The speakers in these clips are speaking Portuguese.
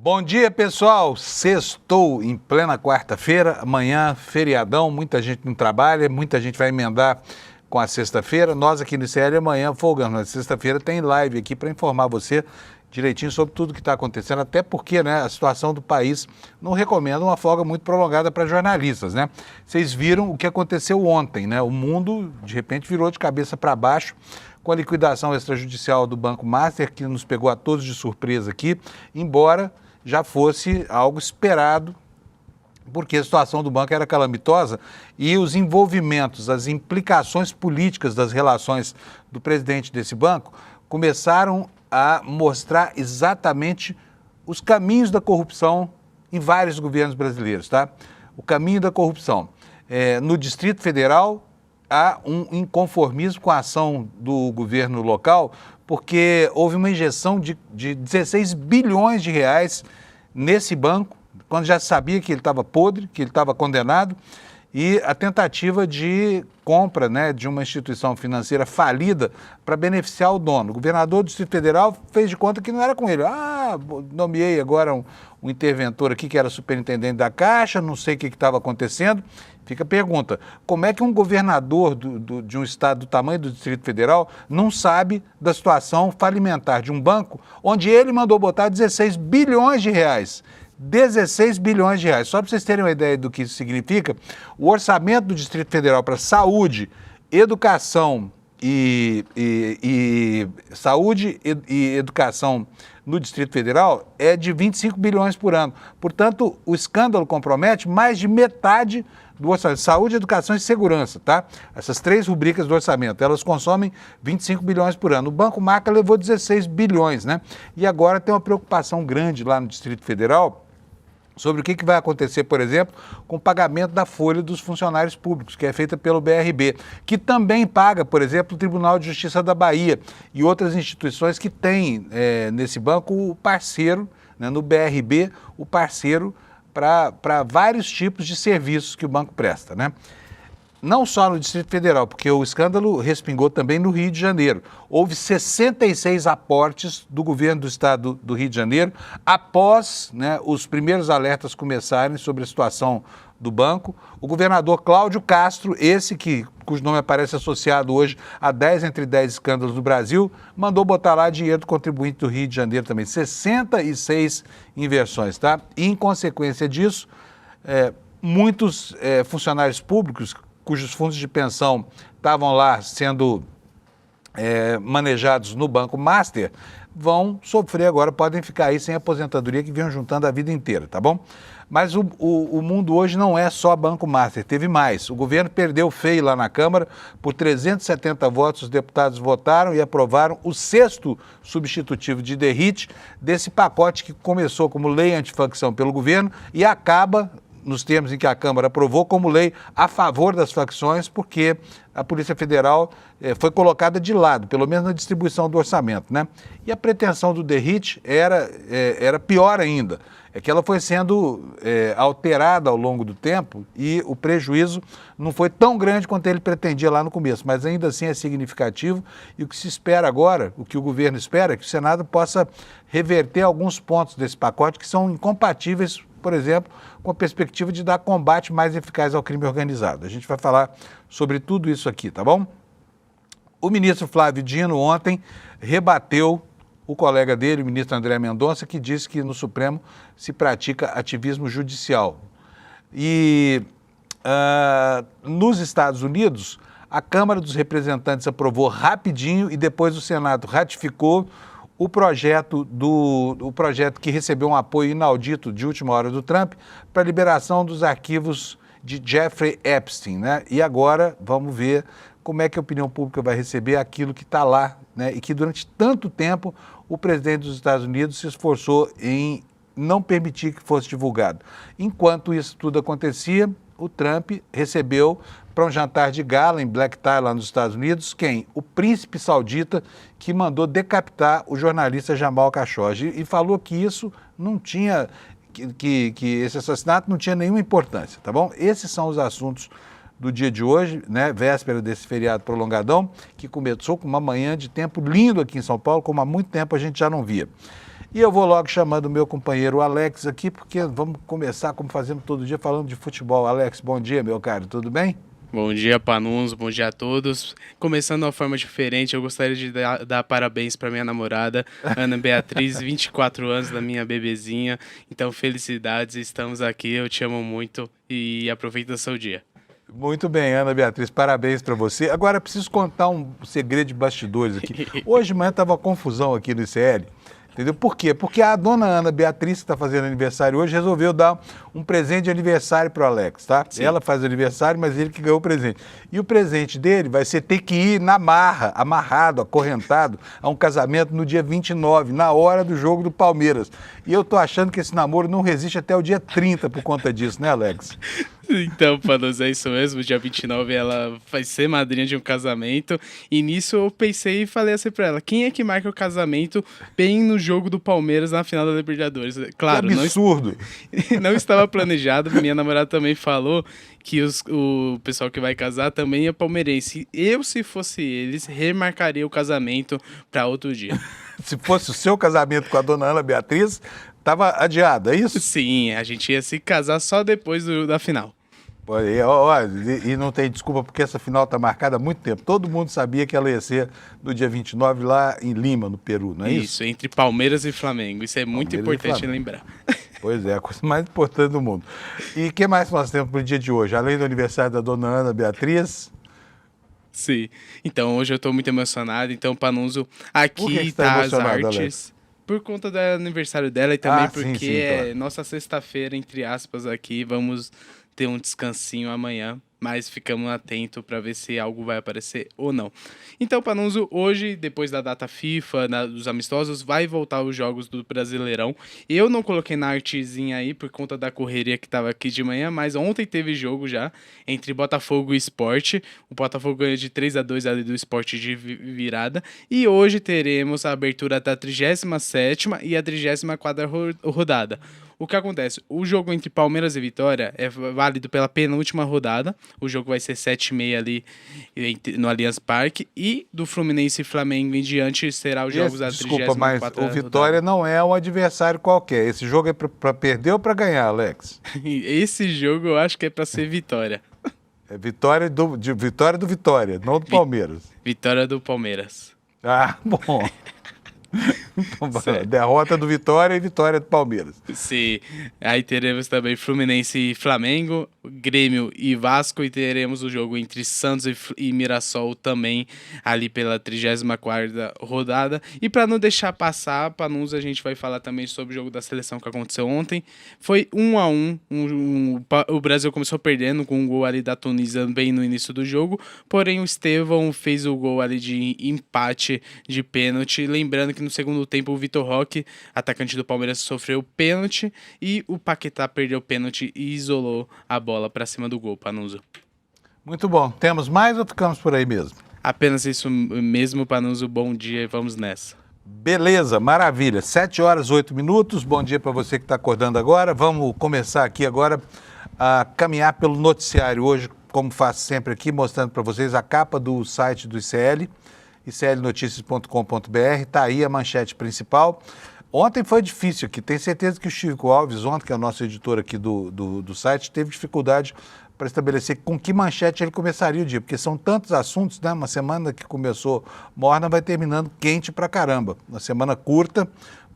Bom dia, pessoal. Sextou em plena quarta-feira, amanhã feriadão, muita gente não trabalha, muita gente vai emendar com a sexta-feira. Nós aqui no ICL amanhã folgamos, na sexta-feira tem live aqui para informar você direitinho sobre tudo que está acontecendo, até porque, né, a situação do país não recomenda uma folga muito prolongada para jornalistas, né? Vocês viram o que aconteceu ontem, né? O mundo, de repente, virou de cabeça para baixo com a liquidação extrajudicial do Banco Master, que nos pegou a todos de surpresa aqui, embora já fosse algo esperado, porque a situação do banco era calamitosa e os envolvimentos, as implicações políticas das relações do presidente desse banco começaram a mostrar exatamente os caminhos da corrupção em vários governos brasileiros, tá? O caminho da corrupção. No Distrito Federal, há um inconformismo com a ação do governo local, porque houve uma injeção de 16 bilhões de reais nesse banco, quando já sabia que ele estava podre, que ele estava condenado, e a tentativa de compra, né, de uma instituição financeira falida para beneficiar o dono. O governador do Distrito Federal fez de conta que não era com ele. Nomeei agora um interventor aqui que era superintendente da Caixa, não sei o que estava acontecendo. Fica a pergunta, como é que um governador de um estado do tamanho do Distrito Federal não sabe da situação falimentar de um banco onde ele mandou botar 16 bilhões de reais? 16 bilhões de reais. Só para vocês terem uma ideia do que isso significa, o orçamento do Distrito Federal para saúde, educação saúde e educação no Distrito Federal é de 25 bilhões por ano. Portanto, o escândalo compromete mais de metade do orçamento. Saúde, educação e segurança, tá? Essas três rubricas do orçamento, elas consomem 25 bilhões por ano. O Banco Maca levou 16 bilhões, né? E agora tem uma preocupação grande lá no Distrito Federal sobre o que vai acontecer, por exemplo, com o pagamento da folha dos funcionários públicos, que é feita pelo BRB, que também paga, por exemplo, o Tribunal de Justiça da Bahia e outras instituições que têm nesse banco o parceiro, né, no BRB, o parceiro para vários tipos de serviços que o banco presta, né? Não só no Distrito Federal, porque o escândalo respingou também no Rio de Janeiro. Houve 66 aportes do governo do estado do Rio de Janeiro após, né, os primeiros alertas começarem sobre a situação do banco. O governador Cláudio Castro, cujo nome aparece associado hoje a 10 entre 10 escândalos do Brasil, mandou botar lá dinheiro do contribuinte do Rio de Janeiro também. 66 inversões, tá? E, em consequência disso, muitos funcionários públicos cujos fundos de pensão estavam lá sendo manejados no Banco Master, vão sofrer agora, podem ficar aí sem aposentadoria que vinham juntando a vida inteira, tá bom? Mas o mundo hoje não é só Banco Master, teve mais. O governo perdeu feio lá na Câmara, por 370 votos os deputados votaram e aprovaram o 6º substitutivo de derrite desse pacote que começou como lei antifacção pelo governo e acaba, nos termos em que a Câmara aprovou, como lei a favor das facções, porque a Polícia Federal foi colocada de lado, pelo menos na distribuição do orçamento, né? E a pretensão do derrite era pior ainda, é que ela foi sendo alterada ao longo do tempo e o prejuízo não foi tão grande quanto ele pretendia lá no começo, mas ainda assim é significativo e o que se espera agora, o que o governo espera, é que o Senado possa reverter alguns pontos desse pacote que são incompatíveis, por exemplo, com a perspectiva de dar combate mais eficaz ao crime organizado. A gente vai falar sobre tudo isso aqui, tá bom? O ministro Flávio Dino ontem rebateu o colega dele, o ministro André Mendonça, que disse que no Supremo se pratica ativismo judicial. E nos Estados Unidos, a Câmara dos Representantes aprovou rapidinho e depois o Senado ratificou o projeto que recebeu um apoio inaudito de última hora do Trump para a liberação dos arquivos de Jeffrey Epstein, né? E agora vamos ver como é que a opinião pública vai receber aquilo que está lá, né? E que durante tanto tempo o presidente dos Estados Unidos se esforçou em não permitir que fosse divulgado. Enquanto isso tudo acontecia, o Trump recebeu para um jantar de gala em Black Tie, lá nos Estados Unidos, quem? O príncipe saudita que mandou decapitar o jornalista Jamal Khashoggi e falou que isso não tinha, que esse assassinato não tinha nenhuma importância, tá bom? Esses são os assuntos do dia de hoje, né, véspera desse feriado prolongadão, que começou com uma manhã de tempo lindo aqui em São Paulo, como há muito tempo a gente já não via. E eu vou logo chamando o meu companheiro Alex aqui, porque vamos começar, como fazemos todo dia, falando de futebol. Alex, bom dia, meu caro, tudo bem? Bom dia, Panunzo, bom dia a todos. Começando de uma forma diferente, eu gostaria de dar parabéns para minha namorada, Ana Beatriz, 24 anos da minha bebezinha. Então, felicidades, estamos aqui, eu te amo muito e aproveita o seu dia. Muito bem, Ana Beatriz, parabéns para você. Agora, eu preciso contar um segredo de bastidores aqui. Hoje de manhã estava uma confusão aqui no ICL. Entendeu? Por quê? Porque a dona Ana Beatriz, que está fazendo aniversário hoje, resolveu dar um presente de aniversário para o Alex, tá? Sim. Ela faz aniversário, mas ele que ganhou o presente. E o presente dele vai ser ter que ir na marra, amarrado, acorrentado, a um casamento no dia 29, na hora do jogo do Palmeiras. E eu tô achando que esse namoro não resiste até o dia 30 por conta disso, né, Alex? Então, Panunzo, é isso mesmo, dia 29 ela vai ser madrinha de um casamento, e nisso eu pensei e falei assim pra ela, quem é que marca o casamento bem no jogo do Palmeiras na final da Libertadores? Claro, Que absurdo! não estava planejado, minha namorada também falou que o pessoal que vai casar também é palmeirense. Eu, se fosse eles, remarcaria o casamento para outro dia. Se fosse o seu casamento com a dona Ana Beatriz, estava adiado, é isso? Sim, a gente ia se casar só depois da final. E não tem desculpa, porque essa final está marcada há muito tempo. Todo mundo sabia que ela ia ser no dia 29 lá em Lima, no Peru, não é isso? Isso, entre Palmeiras e Flamengo. Isso é muito importante lembrar. Pois é, a coisa mais importante do mundo. E o que mais nós temos para o dia de hoje? Além do aniversário da dona Ana Beatriz... Sim, então hoje eu estou muito emocionado. Então, Panunzo, Por que aqui você tá tá as emocionado, artes. Alex? Por conta do aniversário dela e também Sim, porque sim, é claro. nossa sexta-feira, entre aspas, aqui. Vamos ter um descansinho amanhã, mas ficamos atentos para ver se algo vai aparecer ou não. Então, Panunzo, hoje, depois da data FIFA, dos amistosos, vai voltar os jogos do Brasileirão. Eu não coloquei na artezinha aí por conta da correria que estava aqui de manhã, mas ontem teve jogo já entre Botafogo e Sport. O Botafogo ganhou de 3-2 ali do Sport de virada. E hoje teremos a abertura da 37ª e a 34ª rodada. O que acontece? O jogo entre Palmeiras e Vitória é válido pela penúltima rodada. O jogo vai ser 7h30 ali no Allianz Parque. E do Fluminense e Flamengo em diante será os jogos da 34ª Desculpa, mas o Vitória rodada. não é um adversário qualquer. Esse jogo é para perder ou para ganhar, Alex? Esse jogo eu acho que é para ser Vitória. É vitória do Vitória, não do Palmeiras. Vitória do Palmeiras. Ah, bom. Então, Certo. derrota do Vitória e vitória do Palmeiras. Sim, aí teremos também Fluminense e Flamengo, Grêmio e Vasco, e teremos o jogo entre Santos e Mirassol também, ali pela 34ª rodada. E para não deixar passar, Panunzi, a gente vai falar também sobre o jogo da seleção que aconteceu ontem. Foi 1-1, o Brasil começou perdendo com um gol ali da Tunísia bem no início do jogo, porém o Estevão fez o gol ali de empate de pênalti, lembrando que no segundo tempo o Vitor Roque, atacante do Palmeiras, sofreu pênalti e o Paquetá perdeu o pênalti e isolou a bola para cima do gol, Panunzo. Muito bom. Temos mais ou ficamos por aí mesmo? Apenas isso mesmo, Panunzo. Bom dia e vamos nessa. Beleza, maravilha. 7h08. Bom dia para você que está acordando agora. Vamos começar aqui agora a caminhar pelo noticiário hoje, como faço sempre aqui, mostrando para vocês a capa do site do ICL, iclnoticias.com.br. Está aí a manchete principal. Ontem foi difícil aqui, tenho certeza que o Chico Alves, ontem, que é o nosso editor aqui do site, teve dificuldade para estabelecer com que manchete ele começaria o dia, porque são tantos assuntos, né? Uma semana que começou morna vai terminando quente pra caramba. Uma semana curta,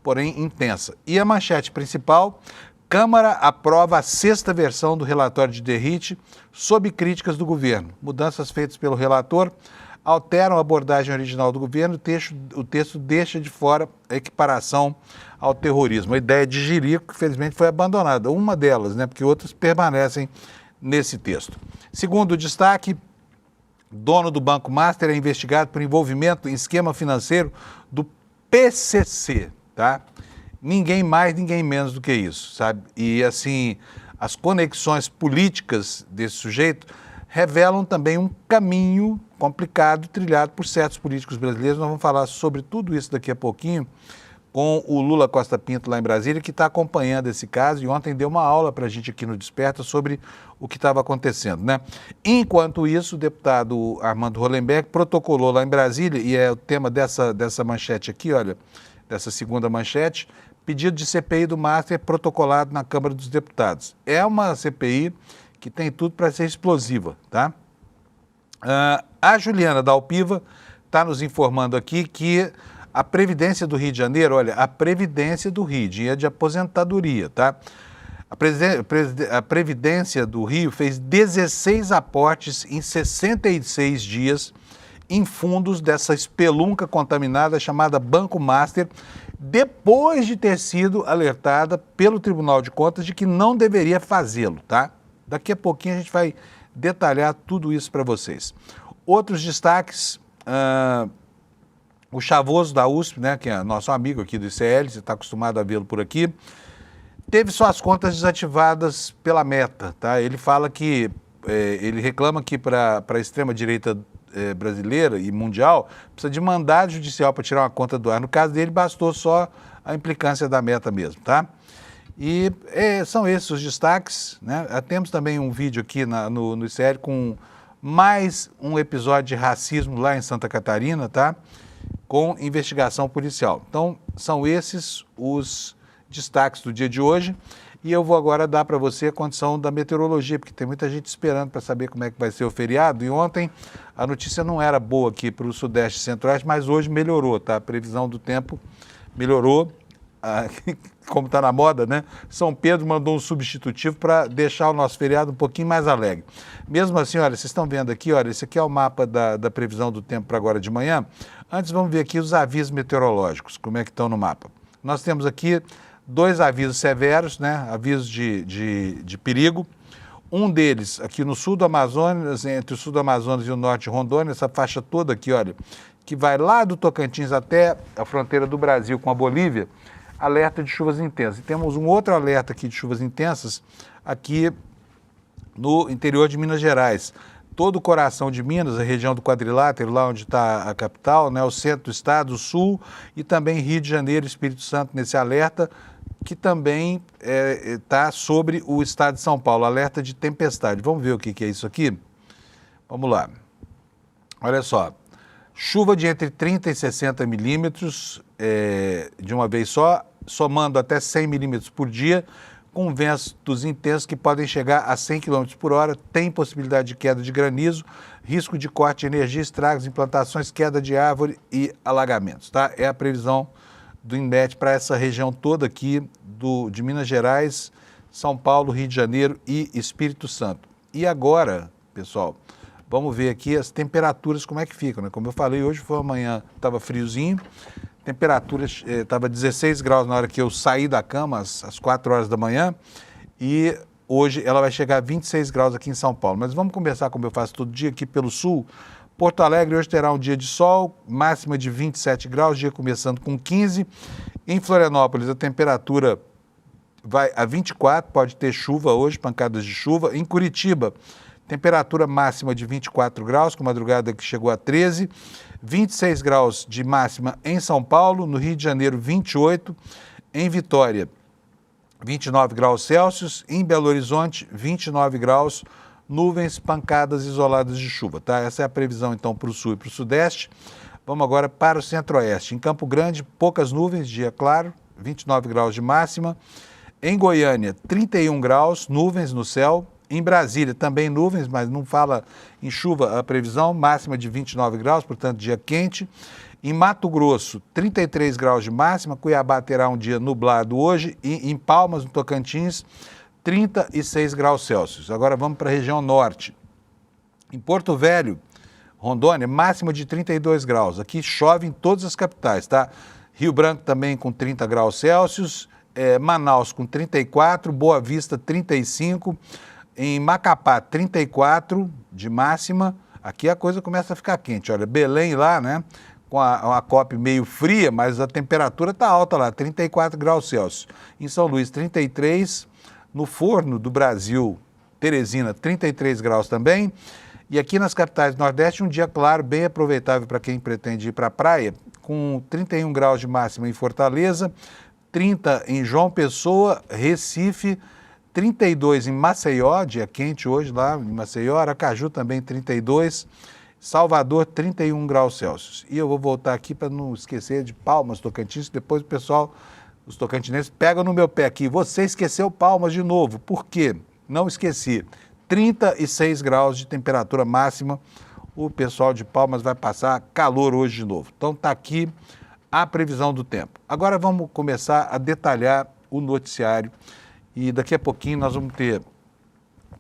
porém intensa. E a manchete principal: Câmara aprova a 6ª versão do relatório de Derrite sob críticas do governo. Mudanças feitas pelo relator alteram a abordagem original do governo, o texto deixa de fora a equiparação ao terrorismo. A ideia de jirico, infelizmente, foi abandonada. Uma delas, né, porque outras permanecem nesse texto. Segundo destaque, dono do Banco Master é investigado por envolvimento em esquema financeiro do PCC, tá? Ninguém mais, ninguém menos do que isso, sabe? E, assim, as conexões políticas desse sujeito revelam também um caminho complicado trilhado por certos políticos brasileiros. Nós vamos falar sobre tudo isso daqui a pouquinho com o Lula Costa Pinto lá em Brasília, que está acompanhando esse caso e ontem deu uma aula para a gente aqui no Desperta sobre o que estava acontecendo, né? Enquanto isso, o deputado Armando Hollenberg protocolou lá em Brasília, e é o tema dessa manchete aqui, olha, dessa segunda manchete, pedido de CPI do Master protocolado na Câmara dos Deputados. É uma CPI que tem tudo para ser explosiva, tá? A Juliana da Alpiva está nos informando aqui que a Previdência do Rio de Janeiro, olha, a Previdência do Rio, dinheiro de aposentadoria, tá? A Previdência do Rio fez 16 aportes em 66 dias em fundos dessa espelunca contaminada chamada Banco Master, depois de ter sido alertada pelo Tribunal de Contas de que não deveria fazê-lo, tá? Daqui a pouquinho a gente vai detalhar tudo isso para vocês. Outros destaques, o Chavoso da USP, né, que é nosso amigo aqui do ICL, você está acostumado a vê-lo por aqui, teve suas contas desativadas pela Meta, tá? Ele fala que, ele reclama que para a extrema-direita brasileira e mundial, precisa de mandado judicial para tirar uma conta do ar. No caso dele, bastou só a implicância da Meta mesmo, tá? E são esses os destaques, né? Temos também um vídeo aqui no ICL com mais um episódio de racismo lá em Santa Catarina, tá? Com investigação policial. Então, são esses os destaques do dia de hoje. E eu vou agora dar para você a condição da meteorologia, porque tem muita gente esperando para saber como é que vai ser o feriado. E ontem a notícia não era boa aqui para o Sudeste e Centro-Oeste, mas hoje melhorou, tá? A previsão do tempo melhorou, como está na moda, né? São Pedro mandou um substitutivo para deixar o nosso feriado um pouquinho mais alegre. Mesmo assim, olha, vocês estão vendo aqui, olha, esse aqui é o mapa da previsão do tempo para agora de manhã. Antes vamos ver aqui os avisos meteorológicos, como é que estão no mapa. Nós temos aqui 2 avisos severos, né? Avisos de perigo. Um deles aqui no sul do Amazonas, entre o sul do Amazonas e o norte de Rondônia, essa faixa toda aqui, olha, que vai lá do Tocantins até a fronteira do Brasil com a Bolívia, alerta de chuvas intensas. E temos um outro alerta aqui de chuvas intensas aqui no interior de Minas Gerais. Todo o coração de Minas, a região do Quadrilátero, lá onde está a capital, né, o centro do estado, o sul, e também Rio de Janeiro e Espírito Santo nesse alerta, que também está sobre o estado de São Paulo, alerta de tempestade. Vamos ver o que é isso aqui? Vamos lá. Olha só, chuva de entre 30 e 60 milímetros de uma vez só, somando até 100 milímetros por dia, com ventos intensos que podem chegar a 100 km por hora, tem possibilidade de queda de granizo, risco de corte de energia, estragos em plantações, queda de árvore e alagamentos, tá? É a previsão do INMET para essa região toda aqui de Minas Gerais, São Paulo, Rio de Janeiro e Espírito Santo. E agora, pessoal, vamos ver aqui as temperaturas, como é que ficam, né? Como eu falei, hoje foi amanhã, estava friozinho, temperatura estava 16 graus na hora que eu saí da cama, às 4 horas da manhã, e hoje ela vai chegar a 26 graus aqui em São Paulo. Mas vamos conversar, como eu faço todo dia, aqui pelo sul. Porto Alegre hoje terá um dia de sol, máxima de 27 graus, dia começando com 15. Em Florianópolis, a temperatura vai a 24, pode ter chuva hoje, pancadas de chuva. Em Curitiba, temperatura máxima de 24 graus, com madrugada que chegou a 13. 26 graus de máxima em São Paulo, no Rio de Janeiro, 28. Em Vitória, 29 graus Celsius. Em Belo Horizonte, 29 graus, nuvens, pancadas isoladas de chuva, tá? Essa é a previsão, então, para o sul e para o sudeste. Vamos agora para o centro-oeste. Em Campo Grande, poucas nuvens, dia claro, 29 graus de máxima. Em Goiânia, 31 graus, nuvens no céu. Em Brasília, também nuvens, mas não fala em chuva a previsão, máxima de 29 graus, portanto, dia quente. Em Mato Grosso, 33 graus de máxima. Cuiabá terá um dia nublado hoje. E em Palmas, no Tocantins, 36 graus Celsius. Agora vamos para a região norte. Em Porto Velho, Rondônia, máxima de 32 graus. Aqui chove em todas as capitais, tá? Rio Branco também com 30 graus Celsius. Manaus com 34, Boa Vista 35. Em Macapá, 34 de máxima. Aqui a coisa começa a ficar quente. Olha, Belém lá, né? Com a COP meio fria, mas a temperatura está alta lá, 34 graus Celsius. Em São Luís, 33. No Forno do Brasil, Teresina, 33 graus também. E aqui nas capitais do Nordeste, um dia claro, bem aproveitável para quem pretende ir para a praia, com 31 graus de máxima em Fortaleza, 30 em João Pessoa, Recife, 32 em Maceió, dia quente hoje lá em Maceió, Aracaju também 32, Salvador, 31 graus Celsius. E eu vou voltar aqui para não esquecer de Palmas, Tocantins, depois o pessoal, os tocantinenses, pegam no meu pé aqui. Você esqueceu Palmas de novo. Por quê? Não esqueci. 36 graus de temperatura máxima. O pessoal de Palmas vai passar calor hoje de novo. Então está aqui a previsão do tempo. Agora vamos começar a detalhar o noticiário e daqui a pouquinho nós vamos ter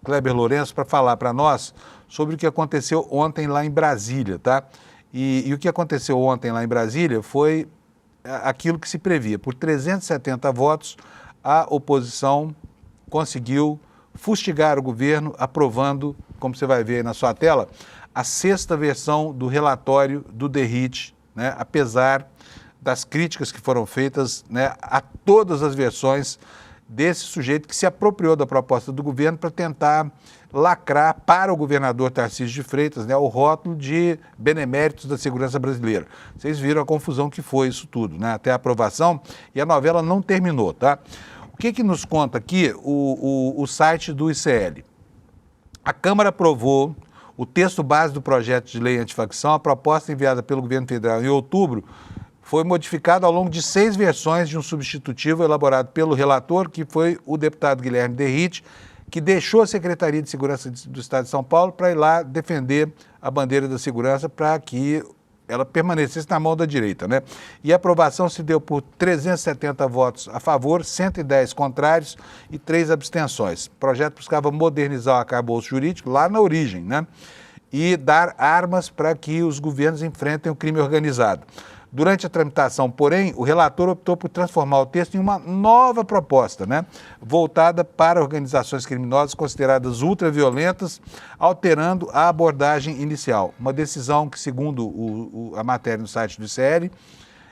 Kleber Lourenço para falar para nós sobre o que aconteceu ontem lá em Brasília, tá? E o que aconteceu ontem lá em Brasília foi aquilo que se previa. Por 370 votos, a oposição conseguiu fustigar o governo, aprovando, como você vai ver aí na sua tela, a sexta versão do relatório do DERIT, né? Apesar das críticas que foram feitas, né, a todas as versões desse sujeito que se apropriou da proposta do governo para tentar lacrar para o governador Tarcísio de Freitas, né, o rótulo de beneméritos da segurança brasileira. Vocês viram a confusão que foi isso tudo, né, até a aprovação, e a novela não terminou, tá? O que nos conta aqui o site do ICL? A Câmara aprovou o texto base do projeto de lei antifacção. A proposta enviada pelo governo federal em outubro foi modificado ao longo de 6 versões de um substitutivo elaborado pelo relator, que foi o deputado Guilherme Derrite, que deixou a Secretaria de Segurança do Estado de São Paulo para ir lá defender a bandeira da segurança para que ela permanecesse na mão da direita, né? E a aprovação se deu por 370 votos a favor, 110 contrários e 3 abstenções. O projeto buscava modernizar o arcabouço jurídico lá na origem, né? E dar armas para que os governos enfrentem o crime organizado. Durante a tramitação, porém, o relator optou por transformar o texto em uma nova proposta, né, voltada para organizações criminosas consideradas ultraviolentas, alterando a abordagem inicial. Uma decisão que, segundo a matéria no site do ICL,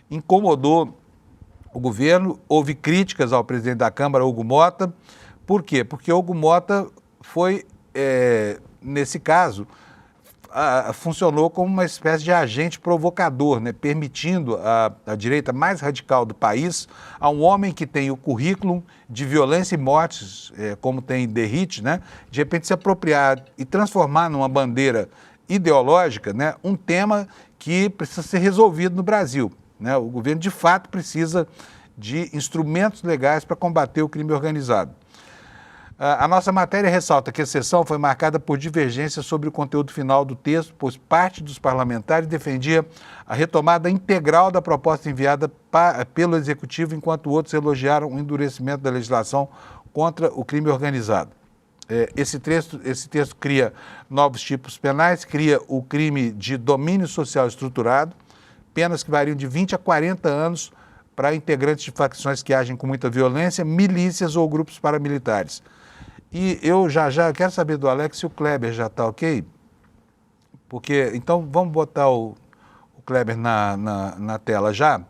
incomodou o governo. Houve críticas ao presidente da Câmara, Hugo Mota. Por quê? Porque Hugo Mota foi, nesse caso, funcionou como uma espécie de agente provocador, né, permitindo à direita mais radical do país, a um homem que tem o currículo de violência e mortes, como tem Derrite, né, de repente se apropriar e transformar numa bandeira ideológica, né, um tema que precisa ser resolvido no Brasil, né? O governo, de fato, precisa de instrumentos legais para combater o crime organizado. A nossa matéria ressalta que a sessão foi marcada por divergências sobre o conteúdo final do texto, pois parte dos parlamentares defendia a retomada integral da proposta enviada pelo Executivo, enquanto outros elogiaram o endurecimento da legislação contra o crime organizado. Esse texto cria novos tipos penais, cria o crime de domínio social estruturado, penas que variam de 20 a 40 anos para integrantes de facções que agem com muita violência, milícias ou grupos paramilitares. E eu já quero saber do Alex se o Kleber já está ok, porque, então vamos botar o Kleber na tela já,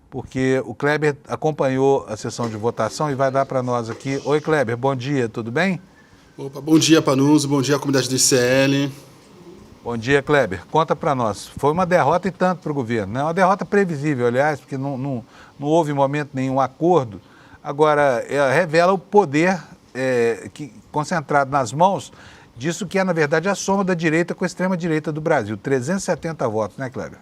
porque o Kleber acompanhou a sessão de votação e vai dar para nós aqui. Oi, Kleber, bom dia, tudo bem? Opa, bom dia, Panuso, bom dia à comunidade do ICL. Bom dia, Kleber. Conta para nós. Foi uma derrota e tanto para o governo, né? Uma derrota previsível, aliás, porque não houve em momento nenhum acordo. Agora, ela revela o poder concentrado nas mãos disso que é, na verdade, a soma da direita com a extrema-direita do Brasil. 370 votos, né, Kleber?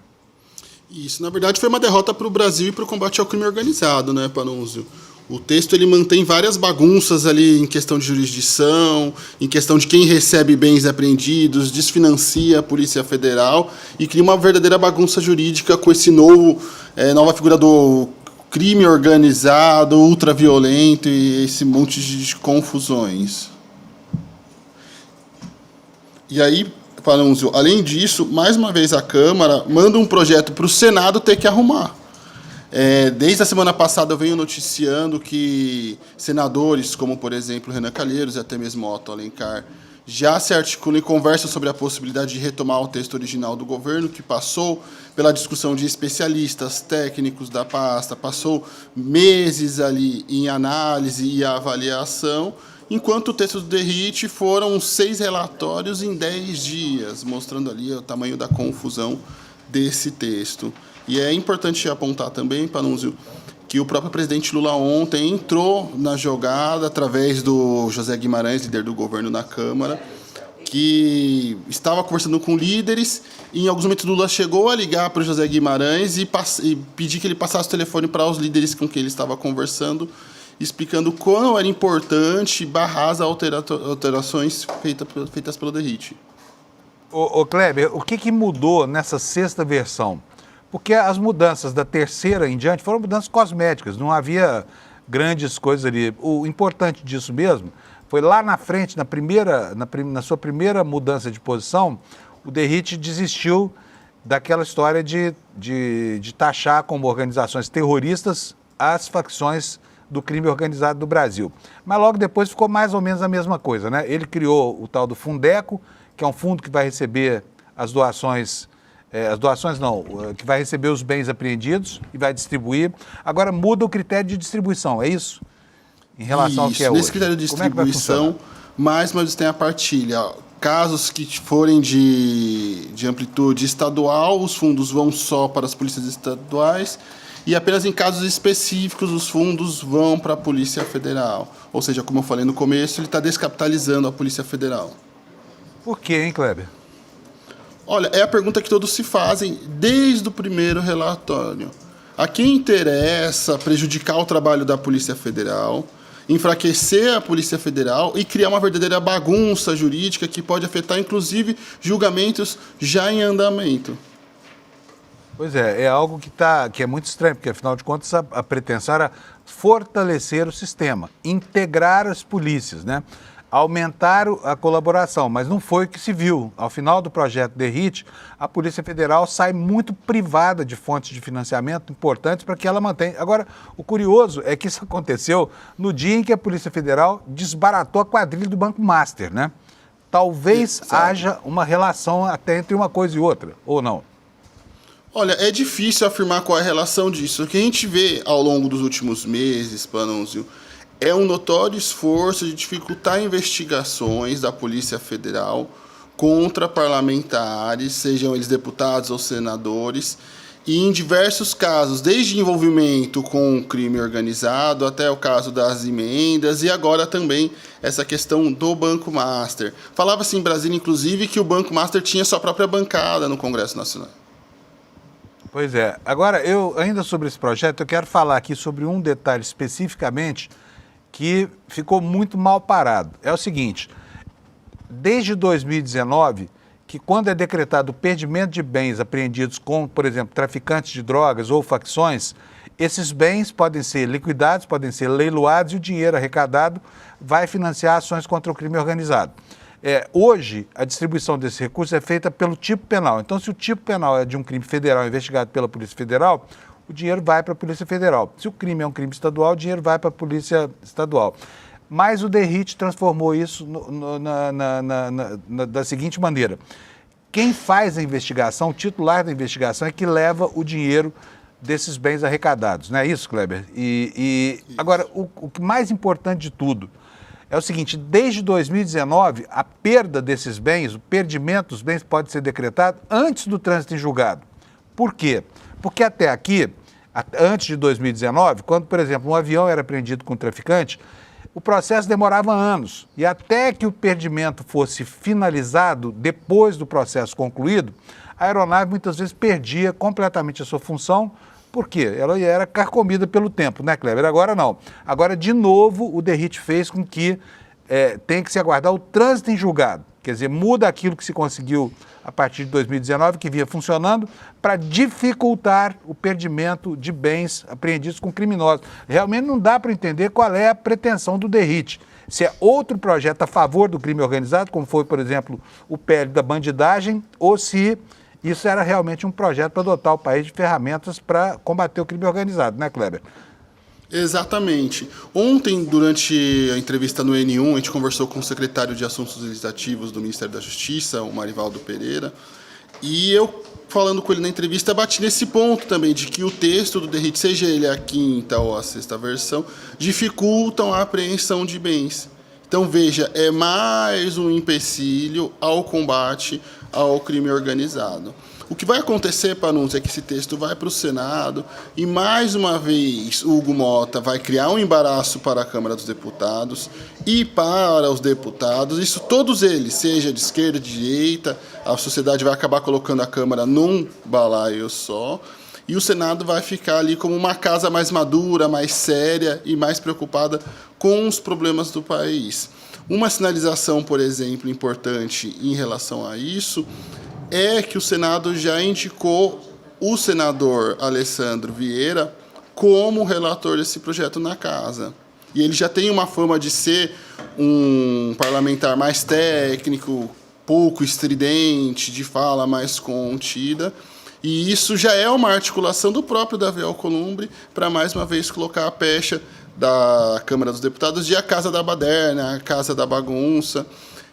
Isso, na verdade, foi uma derrota para o Brasil e para o combate ao crime organizado, né, Panunzio? O texto ele mantém várias bagunças ali em questão de jurisdição, em questão de quem recebe bens apreendidos, desfinancia a Polícia Federal e cria uma verdadeira bagunça jurídica com esse nova figura do crime organizado, ultraviolento e esse monte de confusões. E aí, Panunzio, além disso, mais uma vez a Câmara manda um projeto para o Senado ter que arrumar. Desde a semana passada eu venho noticiando que senadores, como por exemplo Renan Calheiros e até mesmo Otto Alencar, já se articulam e conversam sobre a possibilidade de retomar o texto original do governo, que passou pela discussão de especialistas técnicos da pasta, passou meses ali em análise e avaliação, enquanto o texto do Derrite foram 6 relatórios em 10 dias, mostrando ali o tamanho da confusão desse texto. E é importante apontar também, Panunzio, que o próprio presidente Lula ontem entrou na jogada através do José Guimarães, líder do governo na Câmara, que estava conversando com líderes e em alguns momentos Lula chegou a ligar para o José Guimarães e pedir que ele passasse o telefone para os líderes com quem ele estava conversando, explicando quão era importante barrar as alterações feitas pelo DERIT. Ô Kleber, o que mudou nessa sexta versão? Porque as mudanças da terceira em diante foram mudanças cosméticas, não havia grandes coisas ali. O importante disso mesmo foi lá na frente, na sua primeira mudança de posição, o DERIT desistiu daquela história de taxar como organizações terroristas as facções do crime organizado do Brasil. Mas logo depois ficou mais ou menos a mesma coisa, né? Ele criou o tal do Fundeco, que é um fundo que vai receber que vai receber os bens apreendidos e vai distribuir. Agora muda o critério de distribuição, é isso? Em relação ao que é hoje. Nesse critério de distribuição, mais uma vez tem a partilha. Casos que forem de amplitude estadual, os fundos vão só para as polícias estaduais e apenas em casos específicos os fundos vão para a Polícia Federal. Ou seja, como eu falei no começo, ele está descapitalizando a Polícia Federal. Por quê, hein, Kleber? Olha, é a pergunta que todos se fazem desde o primeiro relatório. A quem interessa prejudicar o trabalho da Polícia Federal, enfraquecer a Polícia Federal e criar uma verdadeira bagunça jurídica que pode afetar, inclusive, julgamentos já em andamento. Pois é algo que é muito estranho, porque, afinal de contas, a pretensão era fortalecer o sistema, integrar as polícias, né? Aumentar a colaboração, mas não foi o que se viu. Ao final do projeto DERIT, a Polícia Federal sai muito privada de fontes de financiamento importantes para que ela mantenha. Agora, o curioso é que isso aconteceu no dia em que a Polícia Federal desbaratou a quadrilha do Banco Master, né? Talvez haja uma relação até entre uma coisa e outra, ou não? Olha, é difícil afirmar qual é a relação disso. O que a gente vê ao longo dos últimos meses, Panunzio, é um notório esforço de dificultar investigações da Polícia Federal contra parlamentares, sejam eles deputados ou senadores, e em diversos casos, desde envolvimento com o crime organizado até o caso das emendas e agora também essa questão do Banco Master. Falava-se em Brasília, inclusive, que o Banco Master tinha sua própria bancada no Congresso Nacional. Pois é. Agora, ainda sobre esse projeto, eu quero falar aqui sobre um detalhe especificamente que ficou muito mal parado. É o seguinte, desde 2019, que quando é decretado o perdimento de bens apreendidos com, por exemplo, traficantes de drogas ou facções, esses bens podem ser liquidados, podem ser leiloados e o dinheiro arrecadado vai financiar ações contra o crime organizado. Hoje, a distribuição desse recurso é feita pelo tipo penal. Então, se o tipo penal é de um crime federal investigado pela Polícia Federal, o dinheiro vai para a Polícia Federal. Se o crime é um crime estadual, o dinheiro vai para a Polícia Estadual. Mas o DERIT transformou isso da seguinte maneira. Quem faz a investigação, o titular da investigação, é que leva o dinheiro desses bens arrecadados. Não é isso, Kleber? Agora, o que mais importante de tudo é o seguinte, desde 2019, a perda desses bens, o perdimento dos bens pode ser decretado antes do trânsito em julgado. Por quê? Porque até aqui, antes de 2019, quando, por exemplo, um avião era apreendido com um traficante, o processo demorava anos. E até que o perdimento fosse finalizado, depois do processo concluído, a aeronave muitas vezes perdia completamente a sua função. Por quê? Ela era carcomida pelo tempo, né, Kleber? Agora não. Agora, de novo, o DERIT fez com que tem que se aguardar o trânsito em julgado. Quer dizer, muda aquilo que se conseguiu a partir de 2019, que vinha funcionando, para dificultar o perdimento de bens apreendidos com criminosos. Realmente não dá para entender qual é a pretensão do DERIT. Se é outro projeto a favor do crime organizado, como foi, por exemplo, o PL da bandidagem, ou se isso era realmente um projeto para dotar o país de ferramentas para combater o crime organizado, né, Kleber? Exatamente. Ontem, durante a entrevista no N1, a gente conversou com o secretário de Assuntos Legislativos do Ministério da Justiça, o Marivaldo Pereira, e eu, falando com ele na entrevista, bati nesse ponto também, de que o texto do DERIT, seja ele a quinta ou a sexta versão, dificultam a apreensão de bens. Então, veja, é mais um empecilho ao combate ao crime organizado. O que vai acontecer, Panunzio, é que esse texto vai para o Senado e, mais uma vez, o Hugo Motta vai criar um embaraço para a Câmara dos Deputados e para os deputados. Isso todos eles, seja de esquerda, de direita, a sociedade vai acabar colocando a Câmara num balaio só. E o Senado vai ficar ali como uma casa mais madura, mais séria e mais preocupada com os problemas do país. Uma sinalização, por exemplo, importante em relação a isso é que o Senado já indicou o senador Alessandro Vieira como relator desse projeto na Casa. E ele já tem uma fama de ser um parlamentar mais técnico, pouco estridente, de fala mais contida. E isso já é uma articulação do próprio Davi Alcolumbre para, mais uma vez, colocar a pecha da Câmara dos Deputados de a casa da baderna, a casa da bagunça.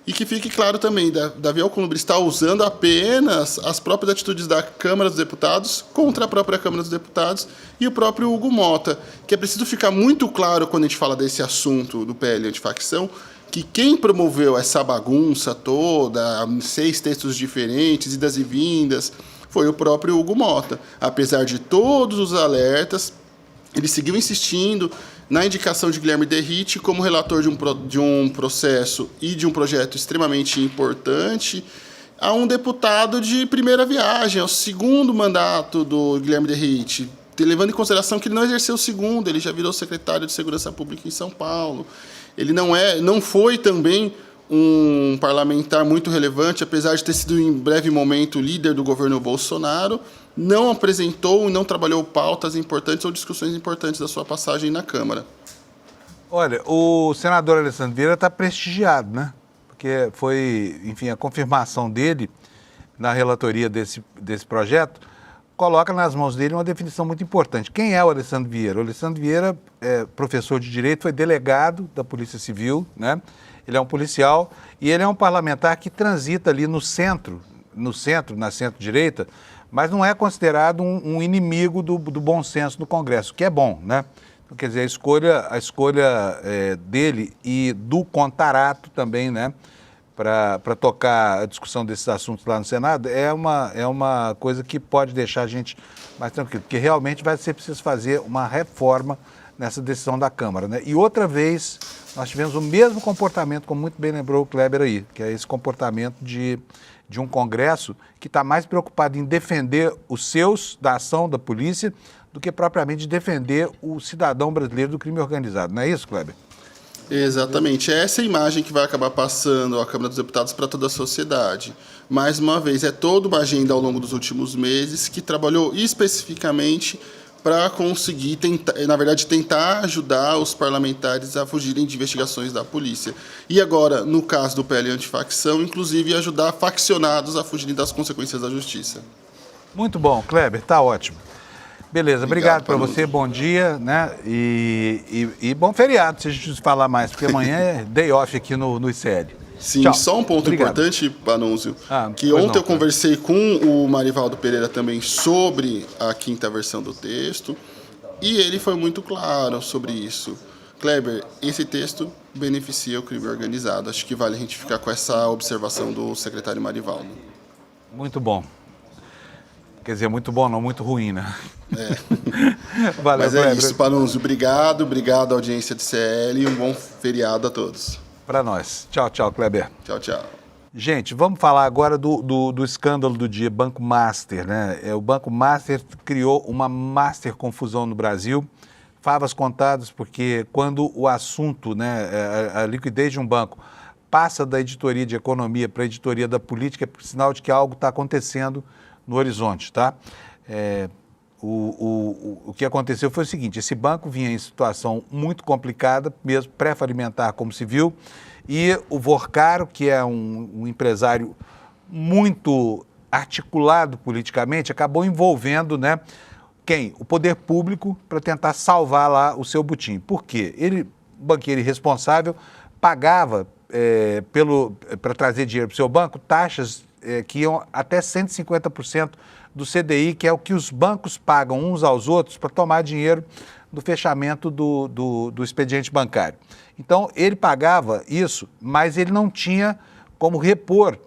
E que fique claro também, Davi Alcolumbre está usando apenas as próprias atitudes da Câmara dos Deputados contra a própria Câmara dos Deputados e o próprio Hugo Motta, que é preciso ficar muito claro quando a gente fala desse assunto do PL antifacção, que quem promoveu essa bagunça toda, 6 textos diferentes, idas e vindas, foi o próprio Hugo Motta. Apesar de todos os alertas, ele seguiu insistindo na indicação de Guilherme Derrite como relator de um processo e de um projeto extremamente importante a um deputado de primeira viagem, ao segundo mandato do Guilherme Derrite, levando em consideração que ele não exerceu o segundo, ele já virou secretário de Segurança Pública em São Paulo. Ele não foi também um parlamentar muito relevante, apesar de ter sido em breve momento líder do governo Bolsonaro, não apresentou e não trabalhou pautas importantes ou discussões importantes da sua passagem na Câmara. Olha, o senador Alessandro Vieira está prestigiado, né? Porque foi, enfim, a confirmação dele na relatoria desse projeto coloca nas mãos dele uma definição muito importante. Quem é o Alessandro Vieira? O Alessandro Vieira é professor de Direito, foi delegado da Polícia Civil, né? Ele é um policial e ele é um parlamentar que transita ali na centro-direita, mas não é considerado um inimigo do bom senso do Congresso, que é bom, né? Então, quer dizer, a escolha dele e do Contarato também, né? Para tocar a discussão desses assuntos lá no Senado, é uma coisa que pode deixar a gente mais tranquilo, porque realmente vai ser preciso fazer uma reforma nessa decisão da Câmara, né? E outra vez nós tivemos o mesmo comportamento, como muito bem lembrou o Kleber aí, que é esse comportamento de um Congresso que está mais preocupado em defender os seus da ação da polícia do que propriamente defender o cidadão brasileiro do crime organizado. Não é isso, Kleber? Exatamente. É essa imagem que vai acabar passando a Câmara dos Deputados para toda a sociedade. Mais uma vez, é toda uma agenda ao longo dos últimos meses que trabalhou especificamente para conseguir, tentar ajudar os parlamentares a fugirem de investigações da polícia. E agora, no caso do PL antifacção, inclusive ajudar faccionados a fugirem das consequências da justiça. Muito bom, Kleber, tá ótimo. Beleza, obrigado para você, bom dia, né? E bom feriado, se a gente falar mais, porque amanhã é day off aqui no ICL. Sim, tchau. Só um ponto importante, Panunzio, que ontem eu conversei com o Marivaldo Pereira também sobre a 5ª versão do texto, e ele foi muito claro sobre isso. Kleber, esse texto beneficia o crime organizado. Acho que vale a gente ficar com essa observação do secretário Marivaldo. Muito bom. Quer dizer, muito bom, não muito ruim, né? Valeu, mas é isso, Panunzio. Obrigado à audiência do CL e um bom feriado a todos. Para nós. Tchau, tchau, Kleber. Tchau, tchau. Gente, vamos falar agora do escândalo do dia, Banco Master, né? O Banco Master criou uma master confusão no Brasil, favas contadas, porque quando o assunto, né, a liquidez de um banco passa da editoria de economia para a editoria da política, é sinal de que algo está acontecendo no horizonte, tá? O que aconteceu foi o seguinte: esse banco vinha em situação muito complicada, mesmo pré-falimentar, como se viu, e o Vorcaro, que é um empresário muito articulado politicamente, acabou envolvendo, né, o poder público, para tentar salvar lá o seu butim. Por quê? Ele, banqueiro irresponsável, pagava para trazer dinheiro para o seu banco taxas que iam até 150% do CDI, que é o que os bancos pagam uns aos outros para tomar dinheiro do fechamento do expediente bancário. Então, ele pagava isso, mas ele não tinha como repor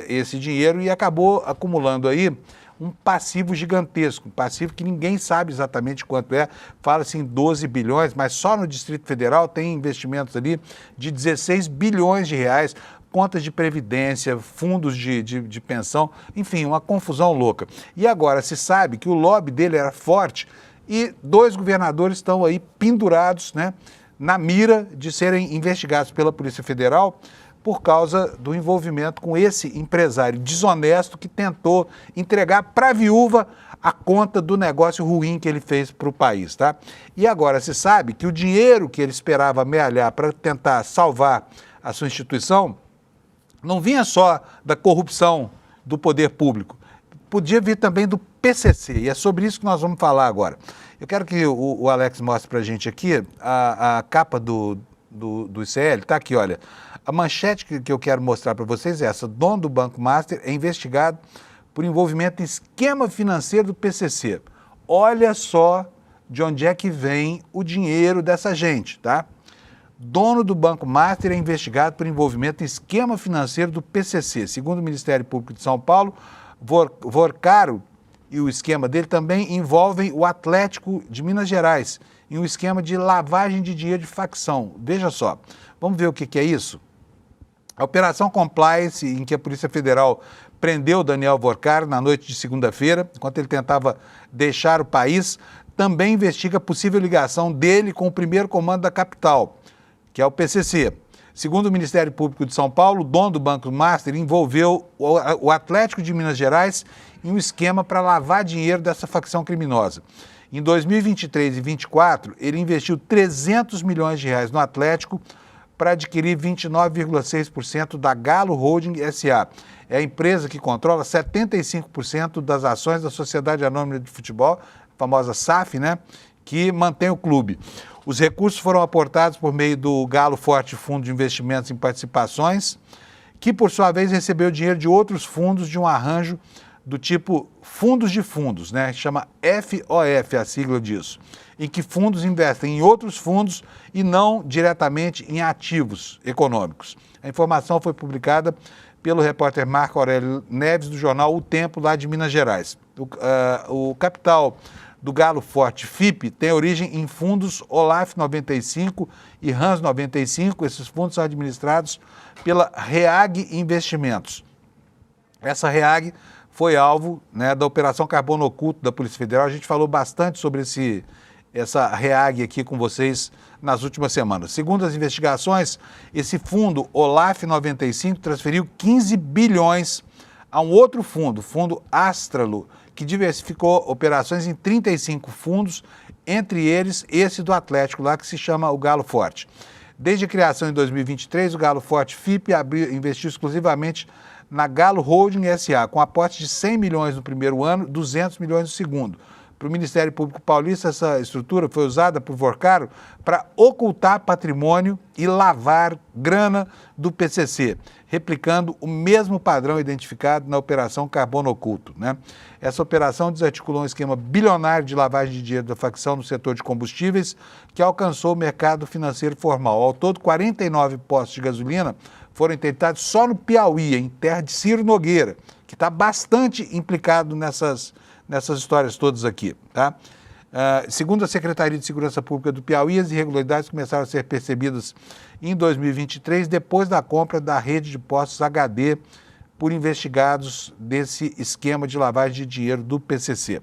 esse dinheiro e acabou acumulando aí um passivo gigantesco, um passivo que ninguém sabe exatamente quanto é, fala-se em 12 bilhões, mas só no Distrito Federal tem investimentos ali de 16 bilhões de reais, contas de previdência, fundos de pensão, enfim, uma confusão louca. E agora se sabe que o lobby dele era forte e 2 governadores estão aí pendurados, né, na mira de serem investigados pela Polícia Federal por causa do envolvimento com esse empresário desonesto que tentou entregar para a viúva a conta do negócio ruim que ele fez para o país, tá? E agora se sabe que o dinheiro que ele esperava amealhar para tentar salvar a sua instituição não vinha só da corrupção do poder público, podia vir também do PCC, e é sobre isso que nós vamos falar agora. Eu quero que o Alex mostre para a gente aqui a capa do ICL, tá aqui, olha. A manchete que eu quero mostrar para vocês é essa: dono do Banco Master é investigado por envolvimento em esquema financeiro do PCC. Olha só de onde é que vem o dinheiro dessa gente, tá? Dono do Banco Master é investigado por envolvimento em esquema financeiro do PCC. Segundo o Ministério Público de São Paulo, Vorcaro e o esquema dele também envolvem o Atlético de Minas Gerais em um esquema de lavagem de dinheiro de facção. Veja só, vamos ver o que é isso? A Operação Compliance, em que a Polícia Federal prendeu Daniel Vorcaro na noite de segunda-feira, enquanto ele tentava deixar o país, também investiga a possível ligação dele com o primeiro comando da capital, que é o PCC. Segundo o Ministério Público de São Paulo, o dono do Banco Master envolveu o Atlético de Minas Gerais em um esquema para lavar dinheiro dessa facção criminosa. Em 2023 e 2024, ele investiu 300 milhões de reais no Atlético para adquirir 29,6% da Galo Holding S.A. É a empresa que controla 75% das ações da Sociedade Anônima de Futebol, a famosa SAF, né, que mantém o clube. Os recursos foram aportados por meio do Galo Forte Fundo de Investimentos em Participações, que, por sua vez, recebeu dinheiro de outros fundos de um arranjo do tipo fundos de fundos, né? Chama FOF, a sigla disso, em que fundos investem em outros fundos e não diretamente em ativos econômicos. A informação foi publicada pelo repórter Marco Aurélio Neves, do jornal O Tempo, lá de Minas Gerais. O capital do Galo Forte FIP tem origem em fundos Olaf 95 e Hans 95. Esses fundos são administrados pela REAG Investimentos. Essa REAG foi alvo, né, da Operação Carbono Oculto da Polícia Federal. A gente falou bastante sobre essa REAG aqui com vocês nas últimas semanas. Segundo as investigações, esse fundo Olaf 95 transferiu 15 bilhões a um outro fundo, o fundo Astralo, que diversificou operações em 35 fundos, entre eles esse do Atlético lá, que se chama o Galo Forte. Desde a criação em 2023, o Galo Forte FIP investiu exclusivamente na Galo Holding S.A., com aporte de 100 milhões no primeiro ano, 200 milhões no segundo. Para o Ministério Público Paulista, essa estrutura foi usada por Vorcaro para ocultar patrimônio e lavar grana do PCC, replicando o mesmo padrão identificado na Operação Carbono Oculto, né? Essa operação desarticulou um esquema bilionário de lavagem de dinheiro da facção no setor de combustíveis, que alcançou o mercado financeiro formal. Ao todo, 49 postos de gasolina foram intentados só no Piauí, em terra de Ciro Nogueira, que está bastante implicado nessas histórias todas aqui, tá? Segundo a Secretaria de Segurança Pública do Piauí, as irregularidades começaram a ser percebidas em 2023, depois da compra da rede de postos HD por investigados desse esquema de lavagem de dinheiro do PCC.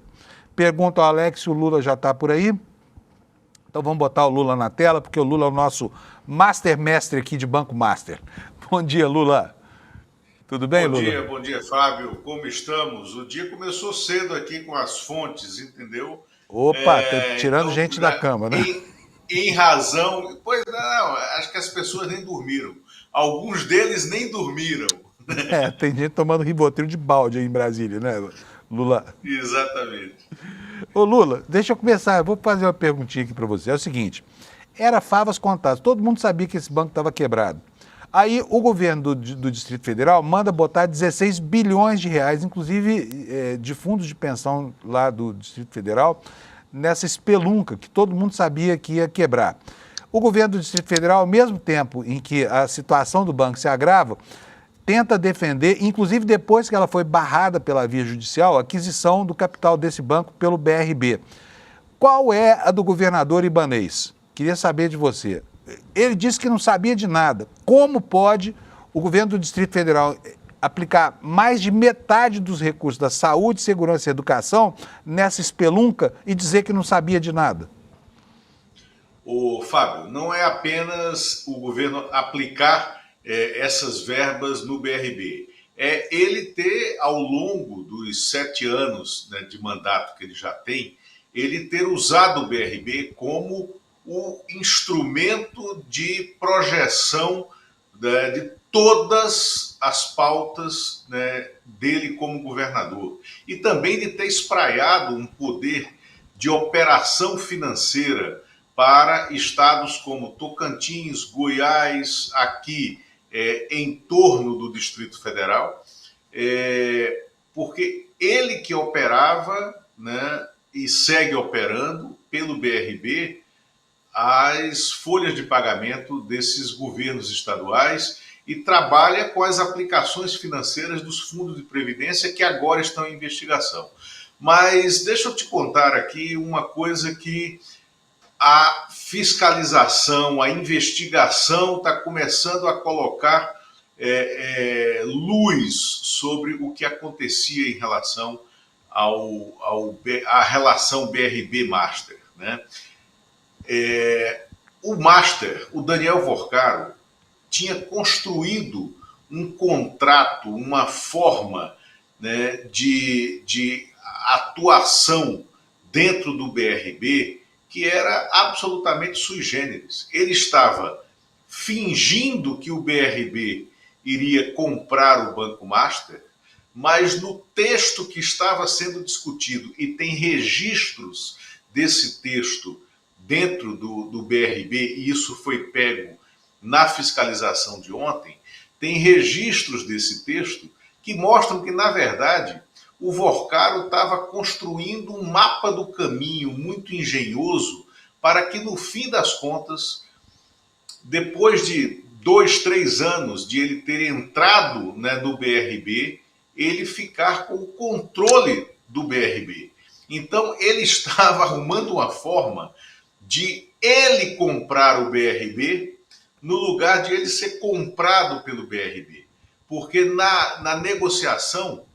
Pergunta ao Alex se o Lula já está por aí. Então vamos botar o Lula na tela, porque o Lula é o nosso mestre aqui de Banco Master. Bom dia, Lula. Tudo bem, Lula? Bom dia, Fábio. Como estamos? O dia começou cedo aqui com as fontes, entendeu? Opa, tirando então, gente da cama, né? Em razão... Pois não, acho que as pessoas nem dormiram. Alguns deles nem dormiram. Tem gente tomando Rivotril de balde aí em Brasília, né, Lula? Exatamente. Ô, Lula, deixa eu começar. Eu vou fazer uma perguntinha aqui para você. É o seguinte, era favas contadas. Todo mundo sabia que esse banco estava quebrado. Aí o governo do Distrito Federal manda botar 16 bilhões de reais, inclusive de fundos de pensão lá do Distrito Federal, nessa espelunca que todo mundo sabia que ia quebrar. O governo do Distrito Federal, ao mesmo tempo em que a situação do banco se agrava, tenta defender, inclusive depois que ela foi barrada pela via judicial, a aquisição do capital desse banco pelo BRB. Qual é a do governador Ibanez? Queria saber de você. Ele disse que não sabia de nada. Como pode o governo do Distrito Federal aplicar mais de metade dos recursos da saúde, segurança e educação nessa espelunca e dizer que não sabia de nada? Ô, Fábio, não é apenas o governo aplicar essas verbas no BRB. É ele ter, ao longo dos 7 anos, né, de mandato que ele já tem, ele ter usado o BRB como o instrumento de projeção, né, de todas as pautas, né, dele como governador. E também de ter espraiado um poder de operação financeira para estados como Tocantins, Goiás, aqui em torno do Distrito Federal, porque ele que operava, né, e segue operando pelo BRB as folhas de pagamento desses governos estaduais e trabalha com as aplicações financeiras dos fundos de previdência que agora estão em investigação. Mas deixa eu te contar aqui uma coisa que a fiscalização, a investigação está começando a colocar luz sobre o que acontecia em relação à relação BRB-Master, né? O Master, o Daniel Vorcaro, tinha construído um contrato, uma forma, né, de atuação dentro do BRB que era absolutamente sui generis. Ele estava fingindo que o BRB iria comprar o Banco Master, mas no texto que estava sendo discutido, e tem registros desse texto dentro do BRB, e isso foi pego na fiscalização de ontem, tem registros desse texto que mostram que, na verdade, o Vorcaro estava construindo um mapa do caminho muito engenhoso para que, no fim das contas, depois de 2, 3 anos de ele ter entrado, né, no BRB, ele ficar com o controle do BRB. Então, ele estava arrumando uma forma de ele comprar o BRB no lugar de ele ser comprado pelo BRB. Porque na negociação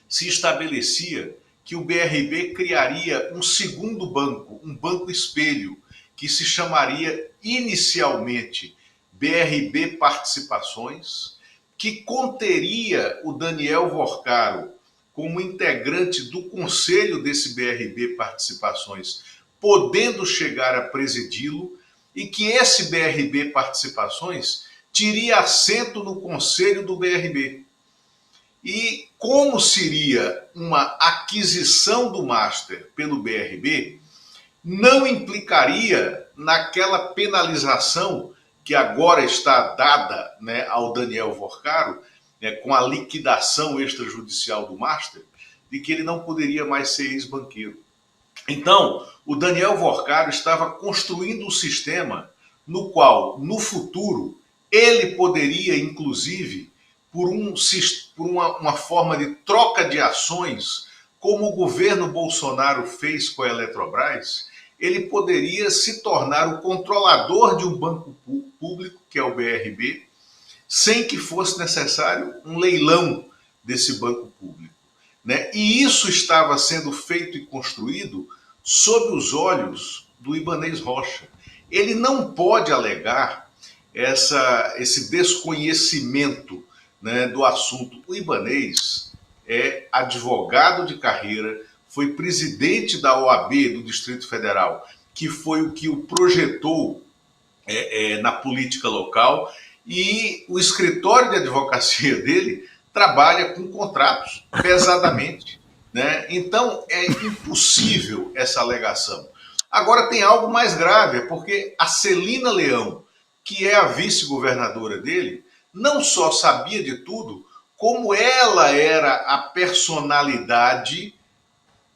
se estabelecia que o BRB criaria um segundo banco, um banco espelho, que se chamaria inicialmente BRB Participações, que conteria o Daniel Vorcaro como integrante do conselho desse BRB Participações, podendo chegar a presidi-lo, e que esse BRB Participações teria assento no conselho do BRB. E como seria uma aquisição do Master pelo BRB, não implicaria naquela penalização que agora está dada, né, ao Daniel Vorcaro, né, com a liquidação extrajudicial do Master, de que ele não poderia mais ser ex-banqueiro. Então, o Daniel Vorcaro estava construindo um sistema no qual, no futuro, ele poderia, inclusive, por uma forma de troca de ações, como o governo Bolsonaro fez com a Eletrobras, ele poderia se tornar o controlador de um banco público, que é o BRB, sem que fosse necessário um leilão desse banco público, né? E isso estava sendo feito e construído sob os olhos do Ibanez Rocha. Ele não pode alegar esse desconhecimento, né, do assunto. O Ibanez é advogado de carreira, foi presidente da OAB do Distrito Federal, que foi o que o projetou na política local, e o escritório de advocacia dele trabalha com contratos pesadamente, né? Então é impossível essa alegação. Agora tem algo mais grave, porque a Celina Leão, que é a vice-governadora dele, não só sabia de tudo, como ela era a personalidade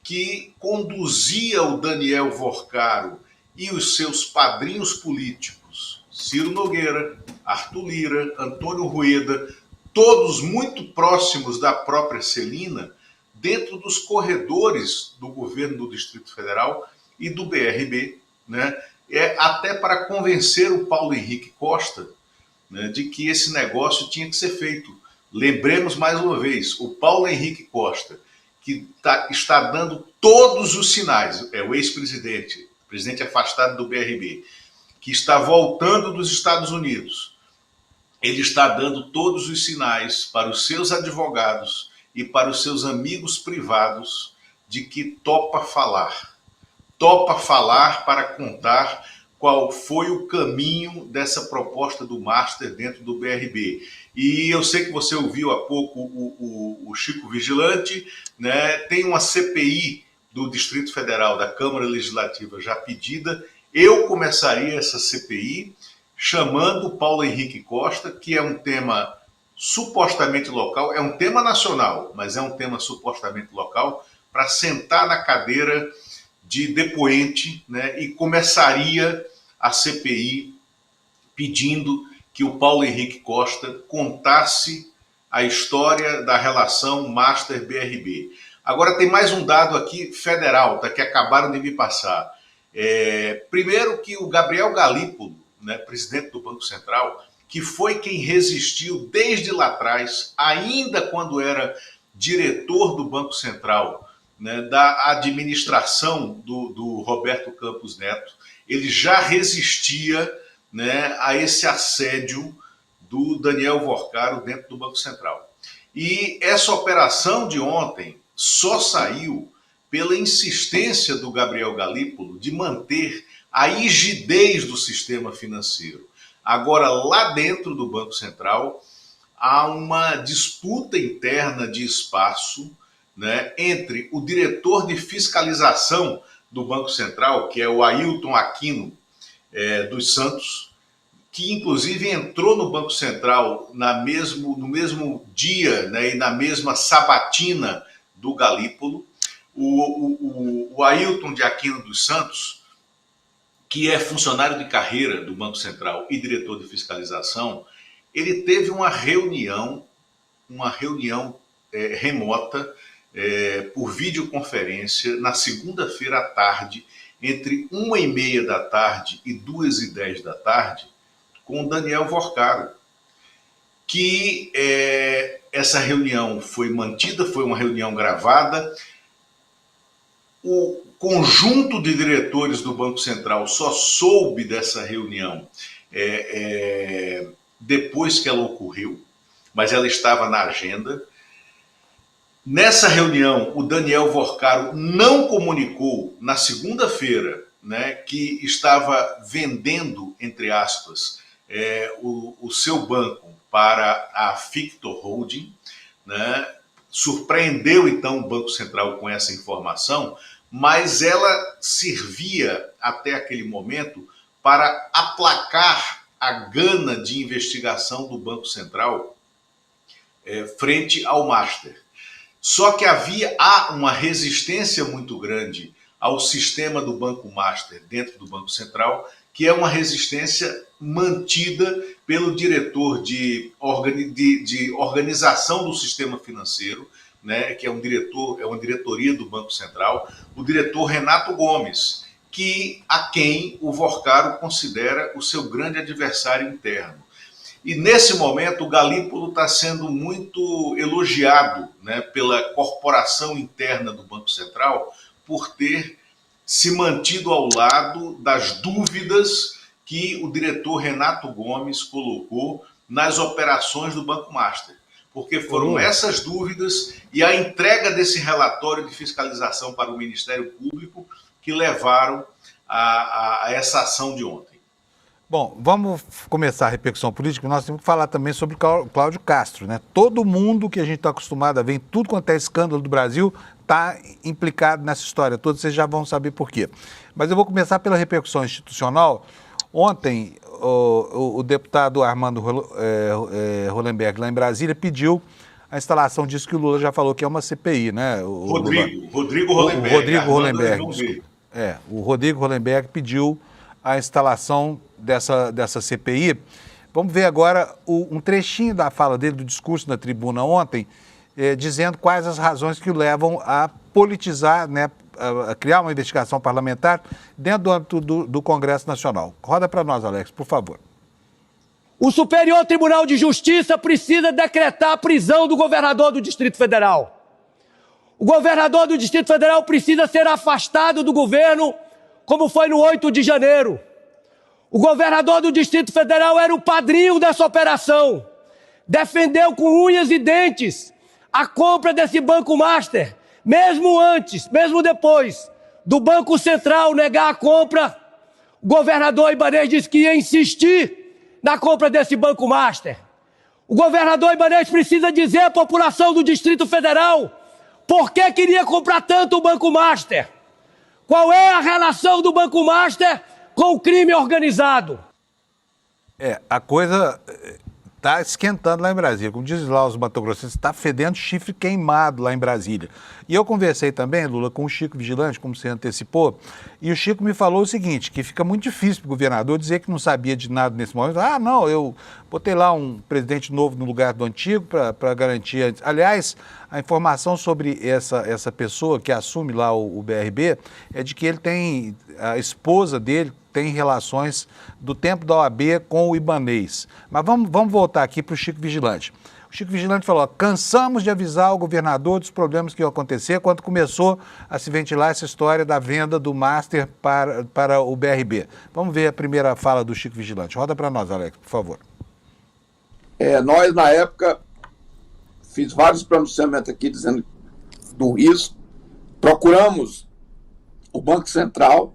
que conduzia o Daniel Vorcaro e os seus padrinhos políticos, Ciro Nogueira, Arthur Lira, Antônio Rueda, todos muito próximos da própria Celina, dentro dos corredores do governo do Distrito Federal e do BRB, né? Até para convencer o Paulo Henrique Costa, né, de que esse negócio tinha que ser feito. Lembremos mais uma vez, o Paulo Henrique Costa, que está dando todos os sinais, é o ex-presidente, presidente afastado do BRB, que está voltando dos Estados Unidos, ele está dando todos os sinais para os seus advogados e para os seus amigos privados de que topa falar para contar qual foi o caminho dessa proposta do Master dentro do BRB. E eu sei que você ouviu há pouco o Chico Vigilante, né? Tem uma CPI do Distrito Federal, da Câmara Legislativa já pedida. Eu começaria essa CPI chamando o Paulo Henrique Costa, que é um tema supostamente local, é um tema nacional, mas é um tema supostamente local, para sentar na cadeira de depoente, né, e começaria a CPI pedindo que o Paulo Henrique Costa contasse a história da relação Master-BRB. Agora tem mais um dado aqui federal, que acabaram de me passar. Primeiro que o Gabriel Galípolo, né, presidente do Banco Central, que foi quem resistiu desde lá atrás, ainda quando era diretor do Banco Central, né, da administração do Roberto Campos Neto, ele já resistia, né, a esse assédio do Daniel Worcaro dentro do Banco Central. E essa operação de ontem só saiu pela insistência do Gabriel Galípolo de manter a rigidez do sistema financeiro. Agora, lá dentro do Banco Central, há uma disputa interna de espaço, né, entre o diretor de fiscalização do Banco Central, que é o Ailton Aquino dos Santos, que inclusive entrou no Banco Central no mesmo dia, né, e na mesma sabatina do Galípolo. O Ailton de Aquino dos Santos, que é funcionário de carreira do Banco Central e diretor de fiscalização, ele teve uma reunião remota, por videoconferência, na segunda-feira à tarde, entre 1h30 da tarde e 2h10 da tarde, com o Daniel Worcaro, que essa reunião foi mantida, foi uma reunião gravada. O conjunto de diretores do Banco Central só soube dessa reunião depois que ela ocorreu, mas ela estava na agenda. Nessa reunião, o Daniel Worcaro não comunicou na segunda-feira, né, que estava vendendo, entre aspas, o seu banco para a Fictor Holding, né? Surpreendeu então o Banco Central com essa informação, mas ela servia até aquele momento para aplacar a gana de investigação do Banco Central frente ao Master. Só que há uma resistência muito grande ao sistema do Banco Master dentro do Banco Central, que é uma resistência mantida pelo diretor de organização do sistema financeiro, né, que é uma diretoria do Banco Central, o diretor Renato Gomes, a quem o Worcaro considera o seu grande adversário interno. E nesse momento o Galípolo está sendo muito elogiado, né, pela corporação interna do Banco Central por ter se mantido ao lado das dúvidas que o diretor Renato Gomes colocou nas operações do Banco Master. Porque foram essas dúvidas e a entrega desse relatório de fiscalização para o Ministério Público que levaram a essa ação de ontem. Bom, vamos começar a repercussão política. Nós temos que falar também sobre o Cláudio Castro, né? Todo mundo que a gente está acostumado a ver em tudo quanto é escândalo do Brasil está implicado nessa história toda, vocês já vão saber por quê. Mas eu vou começar pela repercussão institucional. Ontem, o deputado Armando Hollenberg, lá em Brasília, pediu a instalação disso que o Lula já falou que é uma CPI, né? Rodrigo Hollenberg. Rodrigo Hollenberg. O Rodrigo Hollenberg pediu a instalação dessa CPI Vamos ver agora um trechinho da fala dele, do discurso na tribuna ontem, dizendo quais as razões que o levam a politizar, né, a criar uma investigação parlamentar dentro do âmbito do Congresso Nacional. Roda para nós, Alex, por favor. O Superior Tribunal de Justiça precisa decretar a prisão do governador do Distrito Federal. O governador do Distrito Federal precisa ser afastado do governo, como foi no 8 de janeiro. O governador do Distrito Federal era o padrinho dessa operação. Defendeu com unhas e dentes a compra desse Banco Master, mesmo antes, mesmo depois do Banco Central negar a compra. O governador Ibanez disse que ia insistir na compra desse Banco Master. O governador Ibanez precisa dizer à população do Distrito Federal por que queria comprar tanto o Banco Master. Qual é a relação do Banco Master com o crime organizado? A coisa está esquentando lá em Brasília. Como dizem lá os matogrossenses, está fedendo chifre queimado lá em Brasília. E eu conversei também, Lula, com o Chico Vigilante, como você antecipou, e o Chico me falou o seguinte, que fica muito difícil para o governador dizer que não sabia de nada nesse momento. Ah, não, eu botei lá um presidente novo no lugar do antigo para garantir. Aliás, a informação sobre essa pessoa que assume lá o BRB é de que ele tem, a esposa dele tem relações do tempo da OAB com o Ibanez. Mas vamos voltar aqui para o Chico Vigilante. O Chico Vigilante falou, cansamos de avisar o governador dos problemas que iam acontecer quando começou a se ventilar essa história da venda do Master para o BRB. Vamos ver a primeira fala do Chico Vigilante. Roda para nós, Alex, por favor. Nós, na época, fiz vários pronunciamentos aqui dizendo do risco, procuramos o Banco Central,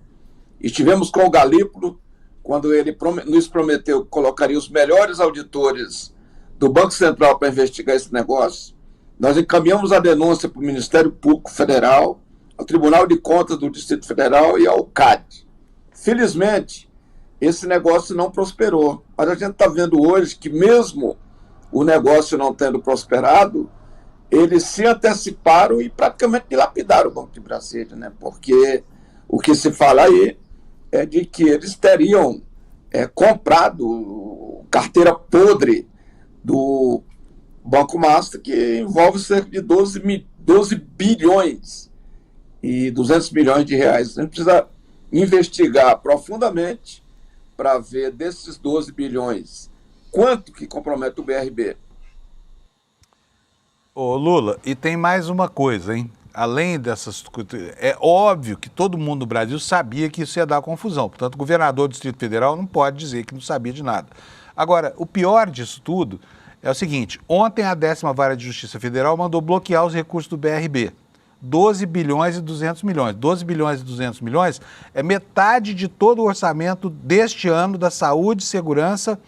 estivemos com o Galípolo, quando ele nos prometeu que colocaria os melhores auditores do Banco Central para investigar esse negócio. Nós encaminhamos a denúncia para o Ministério Público Federal, ao Tribunal de Contas do Distrito Federal e ao CAD. Felizmente, esse negócio não prosperou. Mas a gente está vendo hoje que mesmo o negócio não tendo prosperado, eles se anteciparam e praticamente dilapidaram o Banco de Brasília, né? Porque o que se fala aí é de que eles teriam comprado carteira podre do Banco Master, que envolve cerca de 12 bilhões e 200 milhões de reais. A gente precisa investigar profundamente para ver desses 12 bilhões quanto que compromete o BRB. Ô Lula, e tem mais uma coisa, hein? Além dessas... É óbvio que todo mundo no Brasil sabia que isso ia dar confusão. Portanto, o governador do Distrito Federal não pode dizer que não sabia de nada. Agora, o pior disso tudo é o seguinte, ontem a 10ª Vara de Justiça Federal mandou bloquear os recursos do BRB. 12 bilhões e 200 milhões. 12 bilhões e 200 milhões é metade de todo o orçamento deste ano da saúde, segurança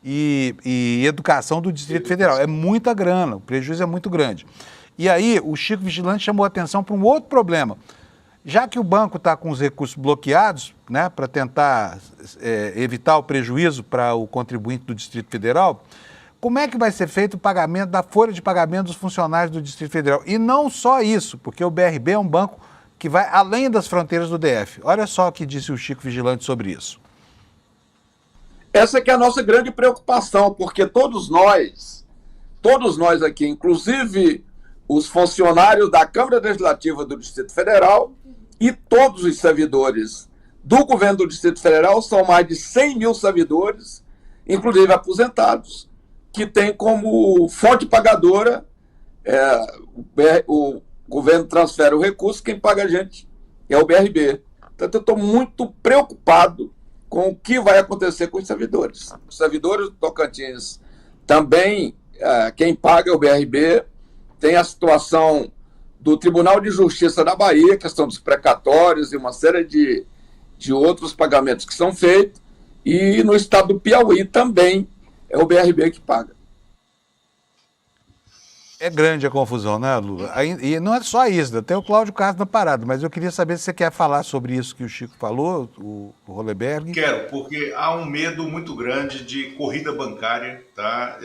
e educação do Distrito Federal. É muita grana, o prejuízo é muito grande. E aí o Chico Vigilante chamou a atenção para um outro problema. Já que o banco está com os recursos bloqueados, né, para tentar evitar o prejuízo para o contribuinte do Distrito Federal, como é que vai ser feito o pagamento da folha de pagamento dos funcionários do Distrito Federal? E não só isso, porque o BRB é um banco que vai além das fronteiras do DF. Olha só o que disse o Chico Vigilante sobre isso. Essa que é a nossa grande preocupação, porque todos nós aqui, inclusive os funcionários da Câmara Legislativa do Distrito Federal e todos os servidores do governo do Distrito Federal, são mais de 100 mil servidores, inclusive aposentados, que tem como fonte pagadora, o governo transfere o recurso, quem paga a gente é o BRB. Portanto, eu estou muito preocupado com o que vai acontecer com os servidores. Os servidores do Tocantins também, quem paga é o BRB, tem a situação do Tribunal de Justiça da Bahia, questão dos precatórios e uma série de outros pagamentos que são feitos, e no estado do Piauí também é o BRB que paga. É grande a confusão, né, Lula? E não é só isso, tem o Cláudio Castro na parada, mas eu queria saber se você quer falar sobre isso que o Chico falou, o Hollenberg. Quero, porque há um medo muito grande de corrida bancária, tá?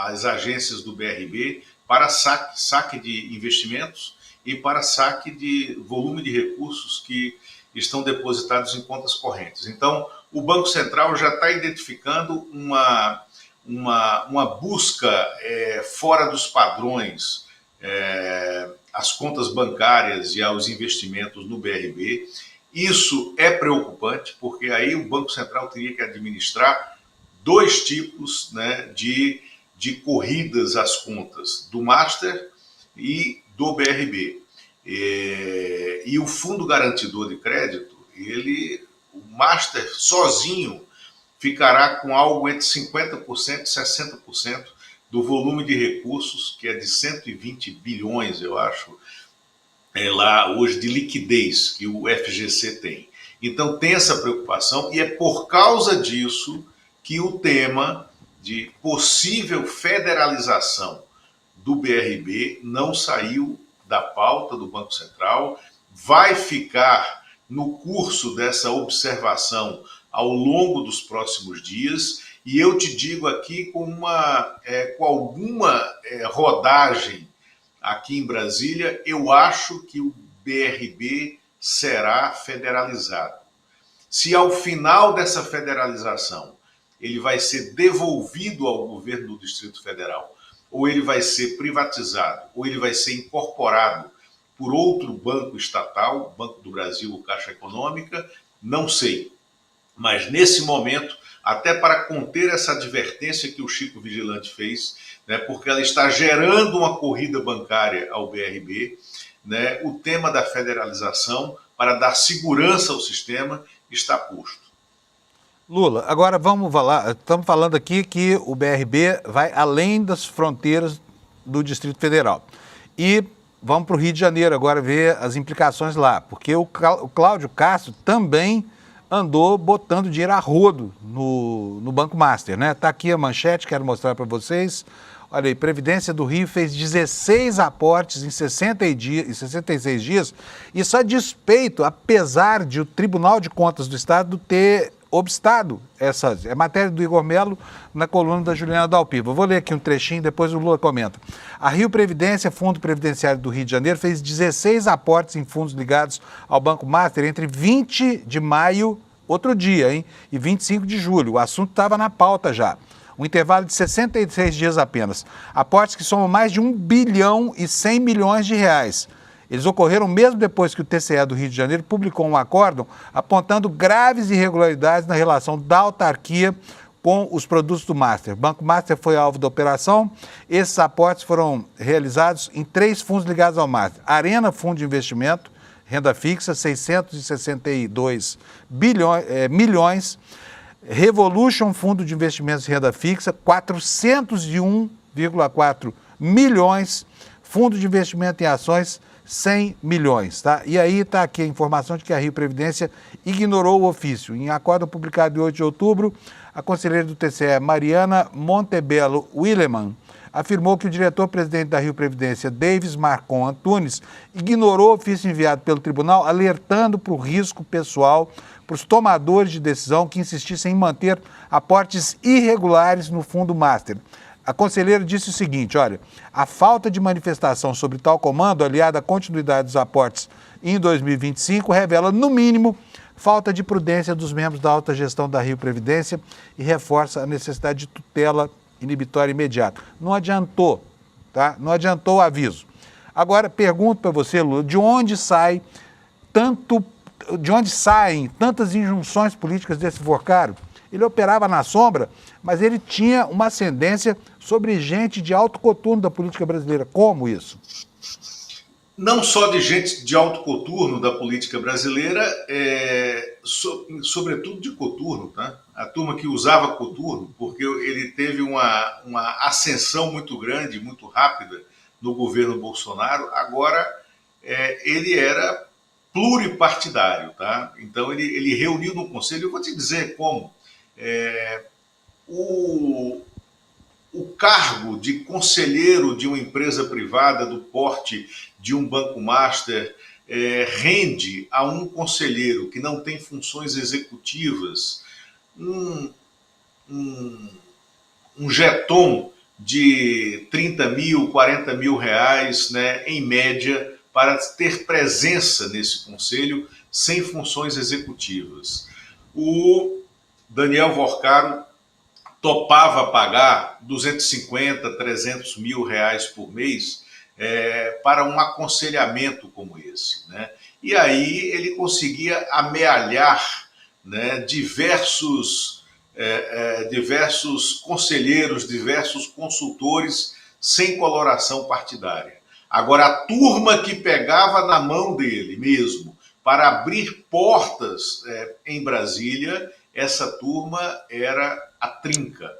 As agências do BRB para saque de investimentos e para saque de volume de recursos que estão depositados em contas correntes. Então, o Banco Central já está identificando uma busca fora dos padrões às contas bancárias e aos investimentos no BRB. Isso é preocupante, porque aí o Banco Central teria que administrar dois tipos, né, de corridas às contas, do Master e do BRB. E o Fundo Garantidor de Crédito, o Master sozinho ficará com algo entre 50% e 60% do volume de recursos, que é de 120 bilhões, eu acho, lá hoje de liquidez que o FGC tem. Então tem essa preocupação, e é por causa disso que o tema de possível federalização do BRB não saiu da pauta do Banco Central, vai ficar no curso dessa observação ao longo dos próximos dias, e eu te digo aqui com alguma rodagem aqui em Brasília, eu acho que o BRB será federalizado. Se ao final dessa federalização ele vai ser devolvido ao governo do Distrito Federal, ou ele vai ser privatizado, ou ele vai ser incorporado por outro banco estatal, Banco do Brasil ou Caixa Econômica, não sei. Mas nesse momento, até para conter essa advertência que o Chico Vigilante fez, né, porque ela está gerando uma corrida bancária ao BRB, né, o tema da federalização, para dar segurança ao sistema, está posto. Lula, agora vamos falar, estamos falando aqui que o BRB vai além das fronteiras do Distrito Federal. E vamos para o Rio de Janeiro agora ver as implicações lá, porque o Cláudio Castro também andou botando dinheiro a rodo no Banco Master, né? Está aqui a manchete, quero mostrar para vocês. Olha aí, Previdência do Rio fez 16 aportes em 66 dias, isso a despeito, apesar de o Tribunal de Contas do Estado ter obstado é matéria do Igor Melo na coluna da Juliana Dalpiva. Eu vou ler aqui um trechinho, depois o Lula comenta. A Rio Previdência, Fundo Previdenciário do Rio de Janeiro, fez 16 aportes em fundos ligados ao Banco Master entre 20 de maio, outro dia, hein, e 25 de julho. O assunto estava na pauta já. Um intervalo de 66 dias apenas. Aportes que somam mais de 1 bilhão e 100 milhões de reais. Eles ocorreram mesmo depois que o TCE do Rio de Janeiro publicou um acórdão apontando graves irregularidades na relação da autarquia com os produtos do Master. O Banco Master foi alvo da operação. Esses aportes foram realizados em 3 fundos ligados ao Master. Arena Fundo de Investimento, renda fixa, 662 milhões. Revolution Fundo de Investimentos de Renda Fixa, 401,4 milhões. Fundo de Investimento em Ações, 100 milhões, tá? E aí está aqui a informação de que a Rio Previdência ignorou o ofício. Em acordo publicado em 8 de outubro, a conselheira do TCE, Mariana Montebello Willeman, afirmou que o diretor-presidente da Rio Previdência, Davis Marcon Antunes, ignorou o ofício enviado pelo tribunal, alertando para o risco pessoal para os tomadores de decisão que insistissem em manter aportes irregulares no Fundo Master. A conselheira disse o seguinte, olha, a falta de manifestação sobre tal comando, aliada à continuidade dos aportes em 2025, revela, no mínimo, falta de prudência dos membros da alta gestão da Rio Previdência e reforça a necessidade de tutela inibitória imediata. Não adiantou, tá? Não adiantou o aviso. Agora, pergunto para você, Lula, de onde saem tantas injunções políticas desse forcário? Ele operava na sombra, mas ele tinha uma ascendência sobre gente de alto coturno da política brasileira. Como isso? Não só de gente de alto coturno da política brasileira, sobretudo de coturno, tá? A turma que usava coturno, porque ele teve uma ascensão muito grande, muito rápida no governo Bolsonaro. Agora, ele era pluripartidário, tá? Então, ele reuniu no conselho, eu vou te dizer como. O cargo de conselheiro de uma empresa privada do porte de um Banco Master rende a um conselheiro que não tem funções executivas um jeton de 30 mil, 40 mil reais, né, em média, para ter presença nesse conselho sem funções executivas. Daniel Vorcaro topava pagar 250, 300 mil reais por mês para um aconselhamento como esse, né? E aí ele conseguia amealhar, né, diversos conselheiros, diversos consultores sem coloração partidária. Agora, a turma que pegava na mão dele mesmo para abrir portas em Brasília, essa turma era a trinca.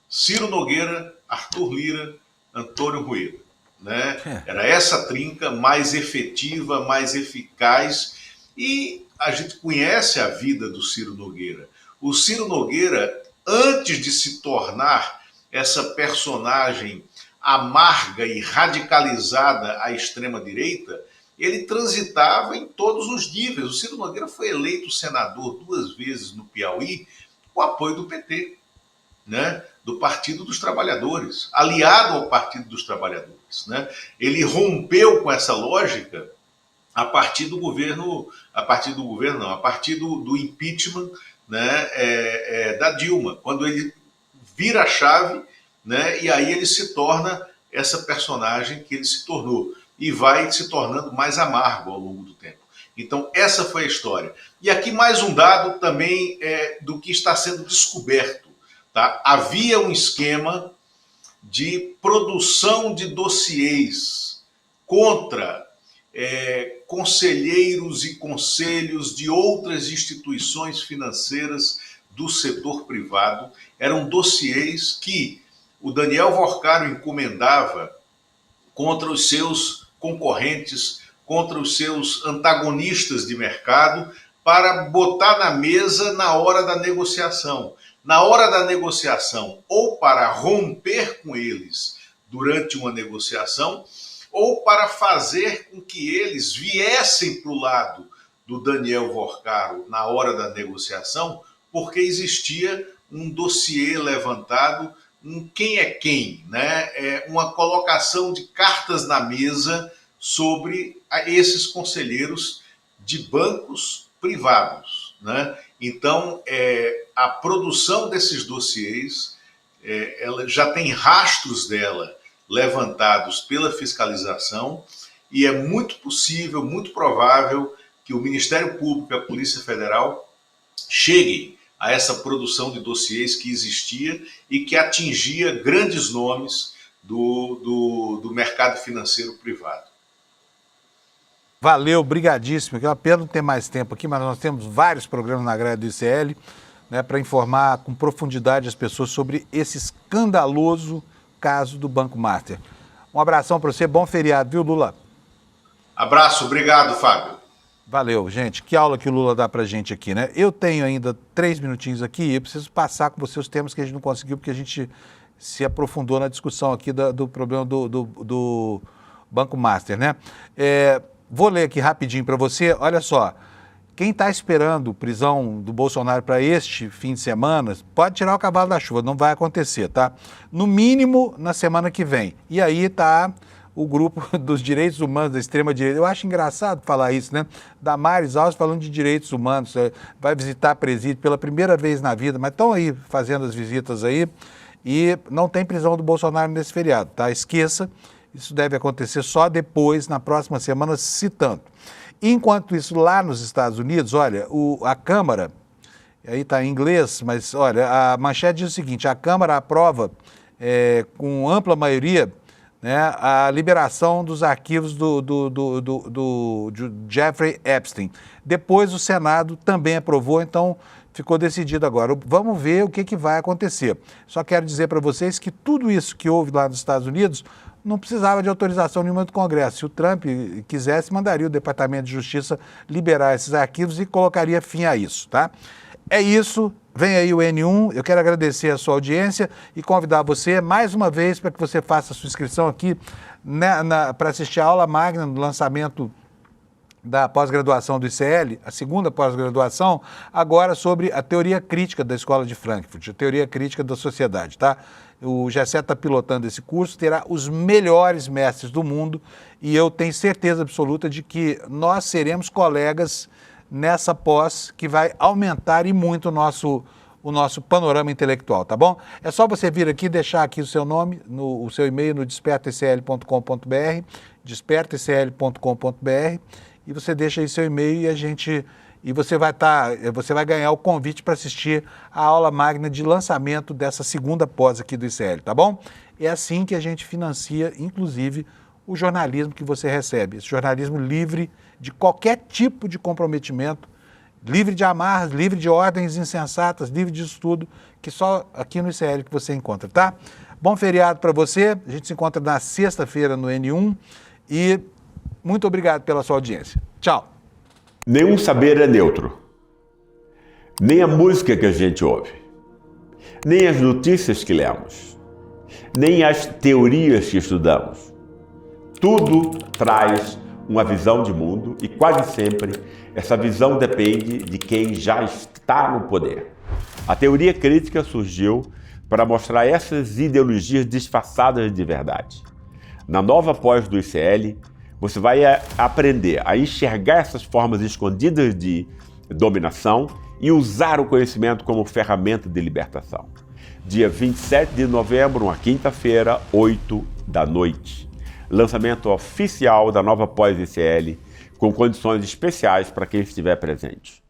Ciro Nogueira, Arthur Lira, Antônio Rueda, né? Era essa trinca mais efetiva, mais eficaz. E a gente conhece a vida do Ciro Nogueira. O Ciro Nogueira, antes de se tornar essa personagem amarga e radicalizada à extrema-direita, ele transitava em todos os níveis. O Ciro Nogueira foi eleito senador 2 vezes no Piauí com apoio do PT, né? Do Partido dos Trabalhadores, aliado ao Partido dos Trabalhadores, né? Ele rompeu com essa lógica a partir do impeachment, né, da Dilma, quando ele vira a chave, né, e aí ele se torna essa personagem que ele se tornou e vai se tornando mais amargo ao longo do tempo. Então, essa foi a história. E aqui mais um dado também do que está sendo descoberto. Tá? Havia um esquema de produção de dossiês contra conselheiros e conselhos de outras instituições financeiras do setor privado. Eram dossiês que o Daniel Vorcaro encomendava contra os seus concorrentes, contra os seus antagonistas de mercado, para botar na mesa na hora da negociação. Na hora da negociação, ou para romper com eles durante uma negociação, ou para fazer com que eles viessem para o lado do Daniel Vorcaro na hora da negociação, porque existia um dossiê levantado, um quem é quem, né? Uma colocação de cartas na mesa sobre esses conselheiros de bancos privados, né? Então, a produção desses dossiês, ela já tem rastros dela levantados pela fiscalização e é muito possível, muito provável que o Ministério Público e a Polícia Federal cheguem a essa produção de dossiês que existia e que atingia grandes nomes do mercado financeiro privado. Valeu, brigadíssimo. É uma pena não ter mais tempo aqui, mas nós temos vários programas na grade do ICL, né, para informar com profundidade as pessoas sobre esse escandaloso caso do Banco Master. Um abração para você, bom feriado, viu, Lula? Abraço, obrigado, Fábio. Valeu, gente. Que aula que o Lula dá pra gente aqui, né? Eu tenho ainda 3 minutinhos aqui e eu preciso passar com você os temas que a gente não conseguiu, porque a gente se aprofundou na discussão aqui do problema do Banco Master, né? Vou ler aqui rapidinho para você. Olha só, quem está esperando prisão do Bolsonaro para este fim de semana, pode tirar o cavalo da chuva, não vai acontecer, tá? No mínimo na semana que vem. E aí tá o grupo dos direitos humanos da extrema-direita. Eu acho engraçado falar isso, né? Damares Alves falando de direitos humanos, vai visitar presídio pela primeira vez na vida, mas estão aí fazendo as visitas aí e não tem prisão do Bolsonaro nesse feriado, tá? Esqueça, isso deve acontecer só depois, na próxima semana, se tanto. Enquanto isso, lá nos Estados Unidos, olha, a Câmara, aí está em inglês, mas olha, a manchete diz o seguinte: a Câmara aprova com ampla maioria, né, a liberação dos arquivos do Jeffrey Epstein. Depois o Senado também aprovou, então ficou decidido agora. Vamos ver o que vai acontecer. Só quero dizer para vocês que tudo isso que houve lá nos Estados Unidos não precisava de autorização nenhuma do Congresso. Se o Trump quisesse, mandaria o Departamento de Justiça liberar esses arquivos e colocaria fim a isso, tá? É isso, vem aí o N1, eu quero agradecer a sua audiência e convidar você mais uma vez para que você faça a sua inscrição aqui para assistir a aula magna no lançamento da pós-graduação do ICL, a segunda pós-graduação, agora sobre a teoria crítica da Escola de Frankfurt, a teoria crítica da sociedade, tá? O Gessé está pilotando esse curso, terá os melhores mestres do mundo e eu tenho certeza absoluta de que nós seremos colegas nessa pós que vai aumentar e muito o nosso panorama intelectual, tá bom? É só você vir aqui, deixar aqui o seu nome, o seu e-mail no despertacl.com.br, despertacl.com.br, e você deixa aí seu e-mail e você vai ganhar o convite para assistir a aula magna de lançamento dessa segunda pós aqui do ICL, tá bom? É assim que a gente financia, inclusive, o jornalismo que você recebe, esse jornalismo livre de qualquer tipo de comprometimento, livre de amarras, livre de ordens insensatas, livre de estudo, que só aqui no ICL que você encontra, tá? Bom feriado para você, a gente se encontra na sexta-feira no N1 e muito obrigado pela sua audiência. Tchau! Nenhum saber é neutro. Nem a música que a gente ouve, nem as notícias que lemos, nem as teorias que estudamos. Tudo traz uma visão de mundo e quase sempre essa visão depende de quem já está no poder. A teoria crítica surgiu para mostrar essas ideologias disfarçadas de verdade. Na nova pós do ICL, você vai aprender a enxergar essas formas escondidas de dominação e usar o conhecimento como ferramenta de libertação. Dia 27 de novembro, uma quinta-feira, 8 da noite. Lançamento oficial da nova pós-ICL, com condições especiais para quem estiver presente.